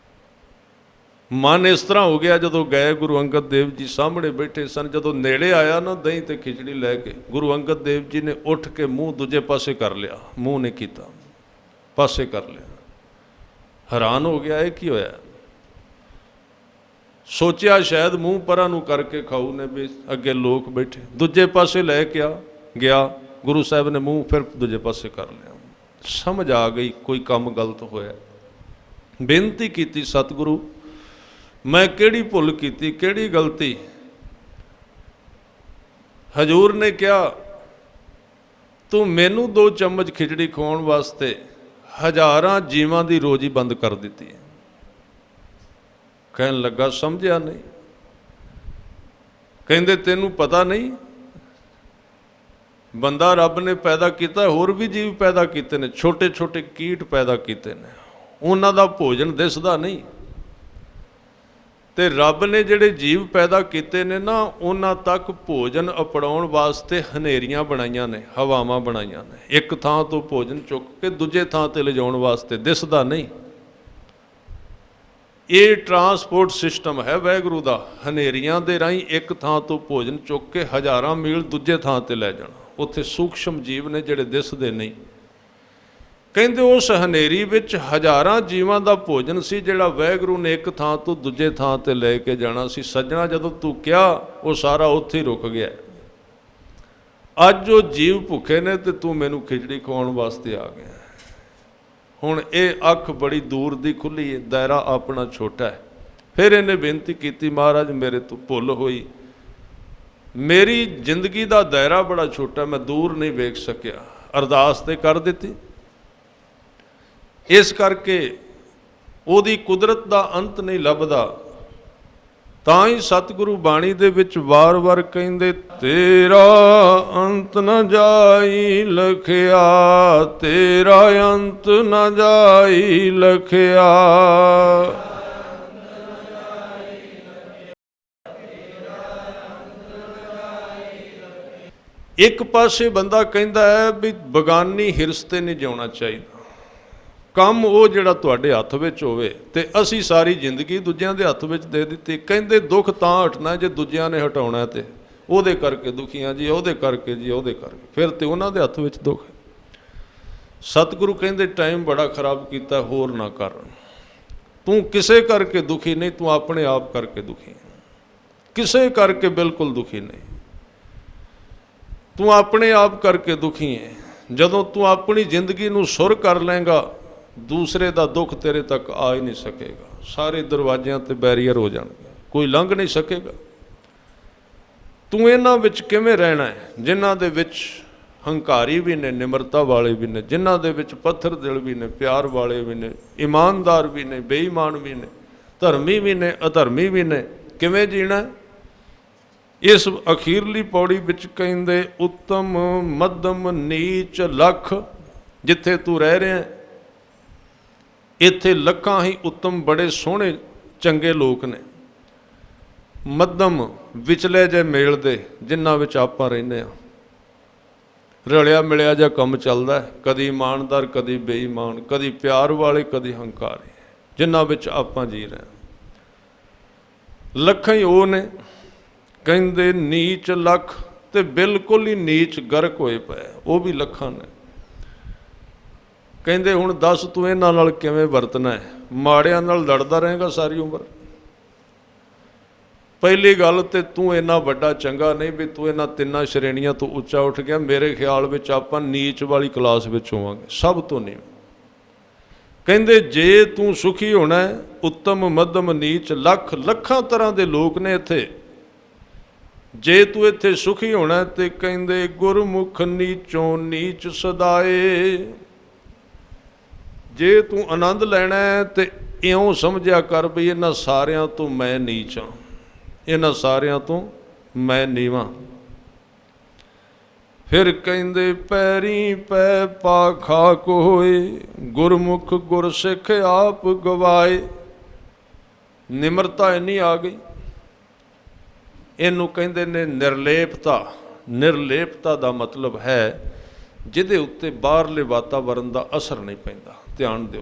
ਮਨ ਇਸ ਤਰ੍ਹਾਂ ਹੋ ਗਿਆ, ਜਦੋਂ ਗਏ ਗੁਰੂ ਅੰਗਦ ਦੇਵ ਜੀ ਸਾਹਮਣੇ ਬੈਠੇ ਸਨ, ਜਦੋਂ ਨੇੜੇ ਆਇਆ ਨਾ ਦਹੀਂ ਤੇ ਖਿਚੜੀ ਲੈ ਕੇ, ਗੁਰੂ ਅੰਗਦ ਦੇਵ ਜੀ ਨੇ ਉੱਠ ਕੇ ਮੂੰਹ ਦੂਜੇ ਪਾਸੇ ਕਰ ਲਿਆ, ਮੂੰਹ ਨਹੀਂ ਕੀਤਾ, ਪਾਸੇ ਕਰ ਲਿਆ। ਹੈਰਾਨ ਹੋ ਗਿਆ, ਇਹ ਕੀ ਹੋਇਆ? ਸੋਚਿਆ ਸ਼ਾਇਦ ਮੂੰਹ ਪਰਾਂ ਨੂੰ ਕਰਕੇ ਖਾਊ ਨੇ ਵੀ ਅੱਗੇ ਲੋਕ ਬੈਠੇ, ਦੂਜੇ ਪਾਸੇ ਲੈ ਕੇ ਗਿਆ। ਗੁਰੂ ਸਾਹਿਬ ਨੇ ਮੂੰਹ ਫਿਰ ਦੂਜੇ ਪਾਸੇ ਕਰ ਲਿਆ। ਸਮਝ ਆ ਗਈ ਕੋਈ ਕੰਮ ਗਲਤ ਹੋਇਆ। ਬੇਨਤੀ ਕੀਤੀ, ਸਤਿਗੁਰੂ मैं किहड़ी भुल कीती, किहड़ी गलती। हजूर ने कहा तू मैनू 2 चम्मच खिचड़ी खवाउण वास्ते हज़ारां जीवां दी रोजी बंद कर दित्ती है। कहन लगा समझिया नहीं। कहंदे तैनू पता नहीं, बंदा रब ने पैदा किया, होर भी जीव पैदा किए ने, छोटे छोटे कीट पैदा किए ने, उन्हां दा भोजन दिसदा नहीं। ते रब ने जिहड़े जीव पैदा किए ने ना, उन्हां तक भोजन अपड़ाउण वास्ते हनेरियां बनाईयां ने, हवावां बनाईयां ने, एक थां तो भोजन चुक के दूजे थां ते लिजाउण वास्ते, दिसदा नहीं। ये ट्रांसपोर्ट सिस्टम है वाहिगुरू दा, हनेरियां दे राहीं एक थां तो भोजन चुक के हज़ारां मील दूजे थां ते लै जाना। उत्थे सूक्ष्म जीव ने जिहड़े दिसदे नहीं। कहंदे उस हनेरी विच हज़ारां जीवां दा भोजन सी जिहड़ा वाहिगुरू ने एक थां तो दूजे थां ते लै के जाना सी। सज्जणा जदों तू कहा वो सारा उत्थे ही रुक गया। अज वो जीव भुखे ने ते तू मैनू खिचड़ी खवाउण वास्ते आ गया। हुण ये अख बड़ी दूर दी खुली है, दायरा अपना छोटा है। फिर इन्हें बेनती की महाराज मेरे तो भुल हुई, मेरी जिंदगी का दायरा बड़ा छोटा, मैं दूर नहीं वेख सकिया। अरदास ते कर दी। इस करके उहदी कुदरत का अंत नहीं लभदा। तां ही सतगुरु बाणी दे विच वार वार कहिंदे, तेरा अंत न जाई लखिया, तेरा अंत न जाई लखिया। एक पासे बंदा कहता है भी बगानी हिरस ते नहीं जाना चाहिए, काम वो जिहड़ा तुहाडे हत्थ विच होवे, ते असी सारी जिंदगी दूजियां दे हत्थ विच दे दित्ती। कहंदे दुख तां हटना जे दूजियां ने हटाउणा, ते ओहदे करके दुखियां जी, ओहदे करके जी, ओहदे करके, फिर ते उन्हां दे हत्थ विच दुख है। सतगुरु कहंदे टाइम बड़ा खराब कीता, होर ना कर। तू किसे करके दुखी नहीं, तू अपने आप करके दुखी है। किसे करके बिल्कुल दुखी नहीं, तू अपने आप करके दुखी है। जदों तू अपनी जिंदगी नूं सुर कर लेंगा, दूसरे का दुख तेरे तक आ ही नहीं सकेगा। सारे दरवाजियां ते बैरीयर हो जाएंगे, कोई लंघ नहीं सकेगा। तू इन्हां विच किवें रहना है, जिन्हां दे विच हंकारी भी ने, निमरता वाले भी ने, जिन्हां दे विच पत्थर दिल भी ने, प्यार वाले भी ने, ईमानदार भी ने, बेईमान भी ने, धर्मी भी ने, अधर्मी भी ने। किवें जीना है? इस अखीरली पौड़ी विच कहिंदे, उत्तम मध्यम नीच लख। जिथे तू रह रहा है इत्थे लखां ही उत्तम बड़े सोहणे चंगे लोग ने, मध्यम विचले जे मेल दे जिन्हां विच आपां रहिंदे आ, रलिया मिलिया जा काम चलदा है, कदी ईमानदार कदी बेईमान, कदी प्यार वाले कदी हंकारी, जिन्हां विच आपां जी रहे। लखां ही वो ने कहंदे नीच लख, ते बिल्कुल ही नीच गर्क होए पए, वो भी लखां ने। कहंदे हुण दस तू इन्हां नाल किवें वरतना है, माड़ियां नाल लड़दा रहेगा सारी उम्र। पहली गल ते तू इन्ना वड्डा चंगा नहीं भी तू इन्हां तिन्नां श्रेणियां तो उच्चा उठ गया। मेरे ख्याल विच आपां नीच वाली क्लास विच होवांगे, सब तो नहीं। कहंदे जे तू सुखी होना है, उत्तम मध्यम नीच लख, लखां तरह के लोग ने इत्थे। जे तू इत्थे सुखी होना है ते कहंदे गुरमुख नीचों नीच सदाए। जे तू आनंद लैना है तो इउं समझिया कर भी इन्हां सारियां तो मैं नीच हाँ, इन्हां सारियां तो मैं नीवां। फिर कहंदे पैरी पै पाखा कोय, गुरमुख गुर सिख आप गवाए। निमरता इन्नी आ गई। इनू कहंदे ने निर्लेपता। निर्लेपता का मतलब है जिहदे उत्ते बाहरले वातावरण का असर नहीं पैंदा। ध्यान दिओ,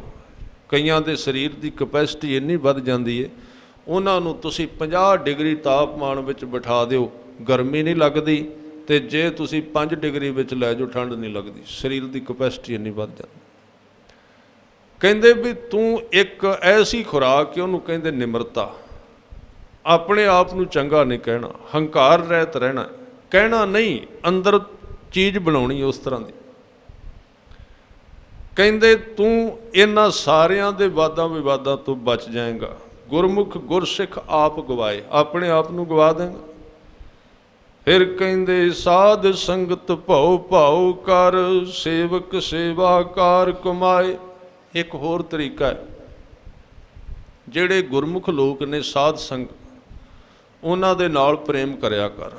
कईयां दे शरीर की कैपेसिटी इन्नी वध जाती है, उन्होंने तुसी 50 डिग्री तापमान विच बिठा दिओ, गर्मी नहीं लगती, ते जे तुसी 5 डिग्री विच लै जाओ ठंड नहीं लगती। शरीर की कैपेसिटी इन्नी वध जाती। कहंदे भी तू एक ऐसी खुराक कि उन्होंने कहंदे निमरता। अपने आप नूं चंगा नहीं कहना, हंकार रहत रहना, कहना नहीं, अंदर चीज़ बनाउणी उस तरह की। कहंदे तू इन्हां सारियां दे वादां विवादां तो बच जाएगा ਗੁਰਮੁਖ ਗੁਰਸਿੱਖ ਆਪ ਗਵਾਏ, ਆਪਣੇ ਆਪ ਨੂੰ ਗਵਾ ਦੇਂਗਾ। ਫਿਰ ਕਹਿੰਦੇ ਸਾਧ ਸੰਗਤ ਭਉ ਭਾਉ ਕਰ, ਸੇਵਕ ਸੇਵਾ ਕਾਰ ਕਮਾਏ। ਇੱਕ ਹੋਰ ਤਰੀਕਾ ਹੈ, ਜਿਹੜੇ ਗੁਰਮੁਖ ਲੋਕ ਨੇ ਸਾਧ ਸੰਗਤ, ਉਹਨਾਂ ਦੇ ਨਾਲ ਪ੍ਰੇਮ ਕਰਿਆ ਕਰ,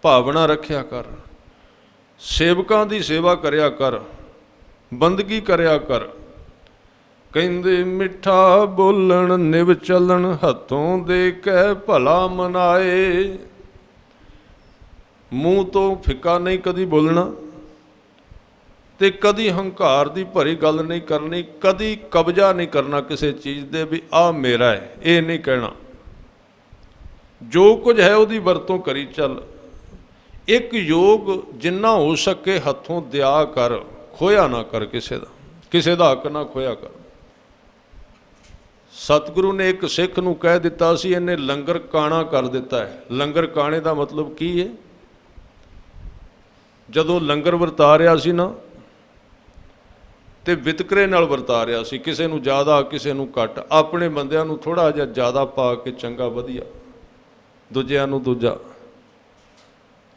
ਭਾਵਨਾ ਰੱਖਿਆ ਕਰ, ਸੇਵਕਾਂ ਦੀ ਸੇਵਾ ਕਰਿਆ ਕਰ, ਬੰਦਗੀ ਕਰਿਆ ਕਰ। ਕਹਿੰਦੇ ਮਿੱਠਾ ਬੋਲਣ ਨਿਵ ਚੱਲਣ, ਹੱਥੋਂ ਦੇ ਕੇ ਭਲਾ ਮਨਾਏ। ਮੂੰਹ ਤੋਂ ਫਿੱਕਾ ਨਹੀਂ ਕਦੀ ਬੋਲਣਾ, ਤੇ ਕਦੀ ਹੰਕਾਰ ਦੀ ਭਰੀ ਗੱਲ ਨਹੀਂ ਕਰਨੀ, ਕਦੀ ਕਬਜ਼ਾ ਨਹੀਂ ਕਰਨਾ ਕਿਸੇ ਚੀਜ਼ ਦੇ ਵੀ ਆਹ ਮੇਰਾ ਹੈ, ਇਹ ਨਹੀਂ ਕਹਿਣਾ। ਜੋ ਕੁਝ ਹੈ ਉਹਦੀ ਵਰਤੋਂ ਕਰੀ ਚੱਲ। ਇੱਕ ਯੋਗ ਜਿੰਨਾ ਹੋ ਸਕੇ ਹੱਥੋਂ ਦਿਆ ਕਰ, ਖੋਇਆ ਨਾ ਕਰ ਕਿਸੇ ਦਾ ਹੱਕ ਨਾ ਖੋਇਆ ਕਰ। ਸਤਿਗੁਰੂ ਨੇ ਇੱਕ ਸਿੱਖ ਨੂੰ ਕਹਿ ਦਿੱਤਾ ਸੀ, ਇਹਨੇ ਲੰਗਰ ਕਾਣਾ ਕਰ ਦਿੱਤਾ ਹੈ। ਲੰਗਰ ਕਾਣੇ ਦਾ ਮਤਲਬ ਕੀ ਹੈ? ਜਦੋਂ ਲੰਗਰ ਵਰਤਾ ਰਿਹਾ ਸੀ ਨਾ, ਤੇ ਵਿਤਕਰੇ ਨਾਲ ਵਰਤਾ ਰਿਹਾ ਸੀ, ਕਿਸੇ ਨੂੰ ਜ਼ਿਆਦਾ ਕਿਸੇ ਨੂੰ ਘੱਟ, ਆਪਣੇ ਬੰਦਿਆਂ ਨੂੰ ਥੋੜ੍ਹਾ ਜਿਹਾ ਜ਼ਿਆਦਾ ਪਾ ਕੇ ਚੰਗਾ ਵਧੀਆ, ਦੂਜਿਆਂ ਨੂੰ ਦੂਜਾ।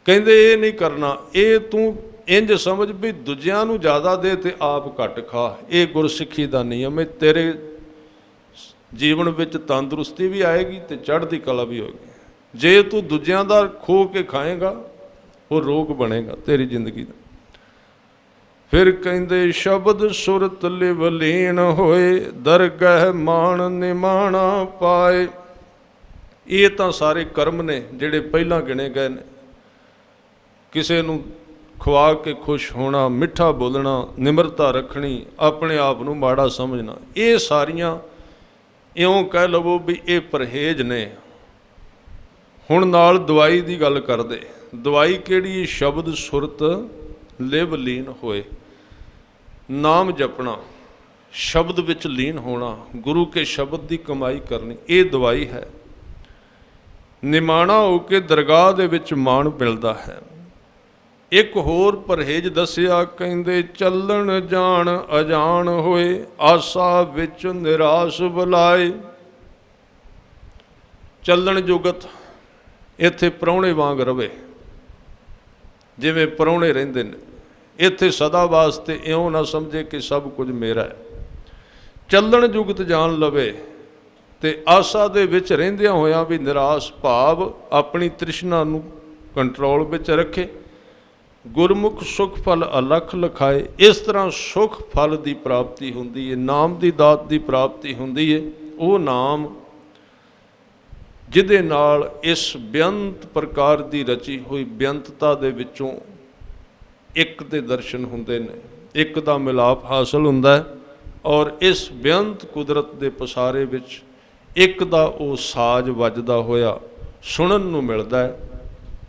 ਕਹਿੰਦੇ ਇਹ ਨਹੀਂ ਕਰਨਾ, ਇਹ ਤੂੰ ਇੰਜ ਸਮਝ ਵੀ ਦੂਜਿਆਂ ਨੂੰ ਜ਼ਿਆਦਾ ਦੇ ਤੇ ਆਪ ਘੱਟ ਖਾ। ਇਹ ਗੁਰਸਿੱਖੀ ਦਾ ਨਿਯਮ ਹੈ। ਤੇਰੇ ਜੀਵਨ ਵਿੱਚ ਤੰਦਰੁਸਤੀ ਵੀ ਆਏਗੀ ਤੇ ਚੜ੍ਹਦੀ ਕਲਾ ਵੀ ਹੋਏਗੀ। ਜੇ ਤੂੰ ਦੂਜਿਆਂ ਦਾ ਖੋ ਕੇ ਖਾਏਗਾ, ਉਹ ਰੋਗ ਬਣੇਗਾ ਤੇਰੀ ਜ਼ਿੰਦਗੀ ਦਾ। ਫਿਰ ਕਹਿੰਦੇ ਸ਼ਬਦ ਸੁਰਤ ਲਿਵ ਲੀਨ ਹੋਏ, ਦਰਗਹਿ ਮਾਣ ਨਿਮਾਣਾ ਪਾਏ। ਇਹ ਤਾਂ ਸਾਰੇ ਕਰਮ ਨੇ ਜਿਹੜੇ ਪਹਿਲਾਂ ਗਿਣੇ ਗਏ ਨੇ। ਕਿਸੇ ਨੂੰ ਖਵਾ ਕੇ ਖੁਸ਼ ਹੋਣਾ, ਮਿੱਠਾ ਬੋਲਣਾ, ਨਿਮਰਤਾ ਰੱਖਣੀ, ਆਪਣੇ ਆਪ ਨੂੰ ਮਾੜਾ ਸਮਝਣਾ, ਇਹ ਸਾਰੀਆਂ ਇਉਂ ਕਹਿ ਲਵੋ ਵੀ ਇਹ ਪਰਹੇਜ਼ ਨੇ। ਹੁਣ ਨਾਲ ਦਵਾਈ ਦੀ ਗੱਲ ਕਰਦੇ। ਦਵਾਈ ਕਿਹੜੀ? ਸ਼ਬਦ ਸੁਰਤ ਲਿਵ ਲੀਨ ਹੋਏ, ਨਾਮ ਜਪਣਾ, ਸ਼ਬਦ ਵਿੱਚ ਲੀਨ ਹੋਣਾ, ਗੁਰੂ ਕੇ ਸ਼ਬਦ ਦੀ ਕਮਾਈ ਕਰਨੀ, ਇਹ ਦਵਾਈ ਹੈ। ਨਿਮਾਣਾ ਹੋ ਕੇ ਦਰਗਾਹ ਦੇ ਵਿੱਚ ਮਾਣ ਮਿਲਦਾ ਹੈ। ਇੱਕ ਹੋਰ ਪਰਹੇਜ਼ ਦੱਸਿਆ, ਕਹਿੰਦੇ ਚੱਲਣ ਜਾਣ ਅਜਾਣ ਹੋਏ, ਆਸਾ ਵਿੱਚ ਨਿਰਾਸ਼ ਬੁਲਾਏ। ਚੱਲਣ ਜੁਗਤ ਇੱਥੇ ਪ੍ਰਾਹੁਣੇ ਵਾਂਗ ਰਵੇ, ਜਿਵੇਂ ਪ੍ਰਾਹੁਣੇ ਰਹਿੰਦੇ ਨੇ ਇੱਥੇ ਸਦਾ ਵਾਸਤੇ। ਇਉਂ ਨਾ ਸਮਝੇ ਕਿ ਸਭ ਕੁਝ ਮੇਰਾ ਹੈ। ਚੱਲਣ ਜੁਗਤ ਜਾਣ ਲਵੇ ਤੇ ਆਸਾ ਦੇ ਵਿੱਚ ਰਹਿੰਦਿਆਂ ਹੋਇਆਂ ਵੀ ਨਿਰਾਸ਼ ਭਾਵ ਆਪਣੀ ਤ੍ਰਿਸ਼ਨਾ ਨੂੰ ਕੰਟਰੋਲ ਵਿੱਚ ਰੱਖੇ। ਗੁਰਮੁਖ ਸੁਖ ਫਲ ਅਲਖ ਲਖਾਏ। ਇਸ ਤਰ੍ਹਾਂ ਸੁਖ ਫਲ ਦੀ ਪ੍ਰਾਪਤੀ ਹੁੰਦੀ ਹੈ, ਨਾਮ ਦੀ ਦਾਤ ਦੀ ਪ੍ਰਾਪਤੀ ਹੁੰਦੀ ਹੈ। ਉਹ ਨਾਮ ਜਿਹਦੇ ਨਾਲ ਇਸ ਬੇਅੰਤ ਪ੍ਰਕਾਰ ਦੀ ਰਚੀ ਹੋਈ ਬੇਅੰਤਤਾ ਦੇ ਵਿੱਚੋਂ ਇੱਕ ਦੇ ਦਰਸ਼ਨ ਹੁੰਦੇ ਨੇ, ਇੱਕ ਦਾ ਮਿਲਾਪ ਹਾਸਲ ਹੁੰਦਾ ਹੈ, ਔਰ ਇਸ ਬੇਅੰਤ ਕੁਦਰਤ ਦੇ ਪਸਾਰੇ ਵਿੱਚ ਇੱਕ ਦਾ ਉਹ ਸਾਜ਼ ਵੱਜਦਾ ਹੋਇਆ ਸੁਣਨ ਨੂੰ ਮਿਲਦਾ ਹੈ।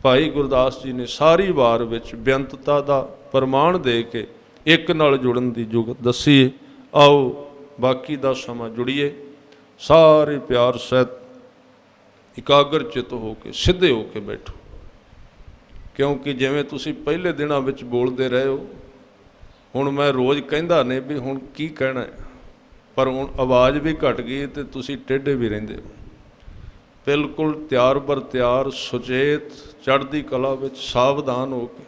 ਭਾਈ ਗੁਰਦਾਸ ਜੀ ਨੇ ਸਾਰੀ ਵਾਰ ਵਿੱਚ ਬੇਅੰਤਤਾ ਦਾ ਪ੍ਰਮਾਣ ਦੇ ਕੇ ਇੱਕ ਨਾਲ ਜੁੜਨ ਦੀ ਜੁਗਤ ਦੱਸੀ ਹੈ। ਆਓ ਬਾਕੀ ਦਾ ਸਮਾਂ ਜੁੜੀਏ, ਸਾਰੇ ਪਿਆਰ ਸਹਿਤ ਇਕਾਗਰ ਚਿੱਤ ਹੋ ਕੇ ਸਿੱਧੇ ਹੋ ਕੇ ਬੈਠੋ। ਕਿਉਂਕਿ ਜਿਵੇਂ ਤੁਸੀਂ ਪਹਿਲੇ ਦਿਨਾਂ ਵਿੱਚ ਬੋਲਦੇ ਰਹੇ ਹੋ, ਹੁਣ ਮੈਂ ਰੋਜ਼ ਕਹਿੰਦਾ ਨੇ ਵੀ ਹੁਣ ਕੀ ਕਹਿਣਾ ਹੈ, ਪਰ ਹੁਣ ਆਵਾਜ਼ ਵੀ ਘਟ ਗਈ ਤੇ ਤੁਸੀਂ ਟੇਢੇ ਵੀ ਰਹਿੰਦੇ ਹੋ। ਬਿਲਕੁਲ ਤਿਆਰ ਬਰ ਤਿਆਰ, ਸੁਚੇਤ, ਚੜ੍ਹਦੀ ਕਲਾ ਵਿੱਚ ਸਾਵਧਾਨ ਹੋ ਕੇ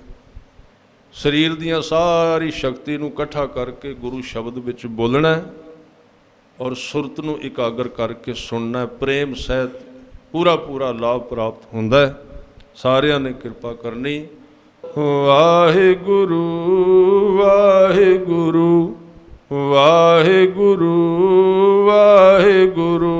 ਸਰੀਰ ਦੀਆਂ ਸਾਰੀ ਸ਼ਕਤੀ ਨੂੰ ਇਕੱਠਾ ਕਰਕੇ ਗੁਰੂ ਸ਼ਬਦ ਵਿੱਚ ਬੋਲਣਾ ਔਰ ਸੁਰਤ ਨੂੰ ਇਕਾਗਰ ਕਰਕੇ ਸੁਣਨਾ। ਪ੍ਰੇਮ ਸਹਿਤ ਪੂਰਾ ਲਾਭ ਪ੍ਰਾਪਤ ਹੁੰਦਾ ਹੈ। ਸਾਰਿਆਂ ਨੇ ਕਿਰਪਾ ਕਰਨੀ। ਵਾਹਿਗੁਰੂ ਵਾਹਿਗੁਰੂ ਵਾਹਿਗੁਰੂ ਵਾਹਿਗੁਰੂ।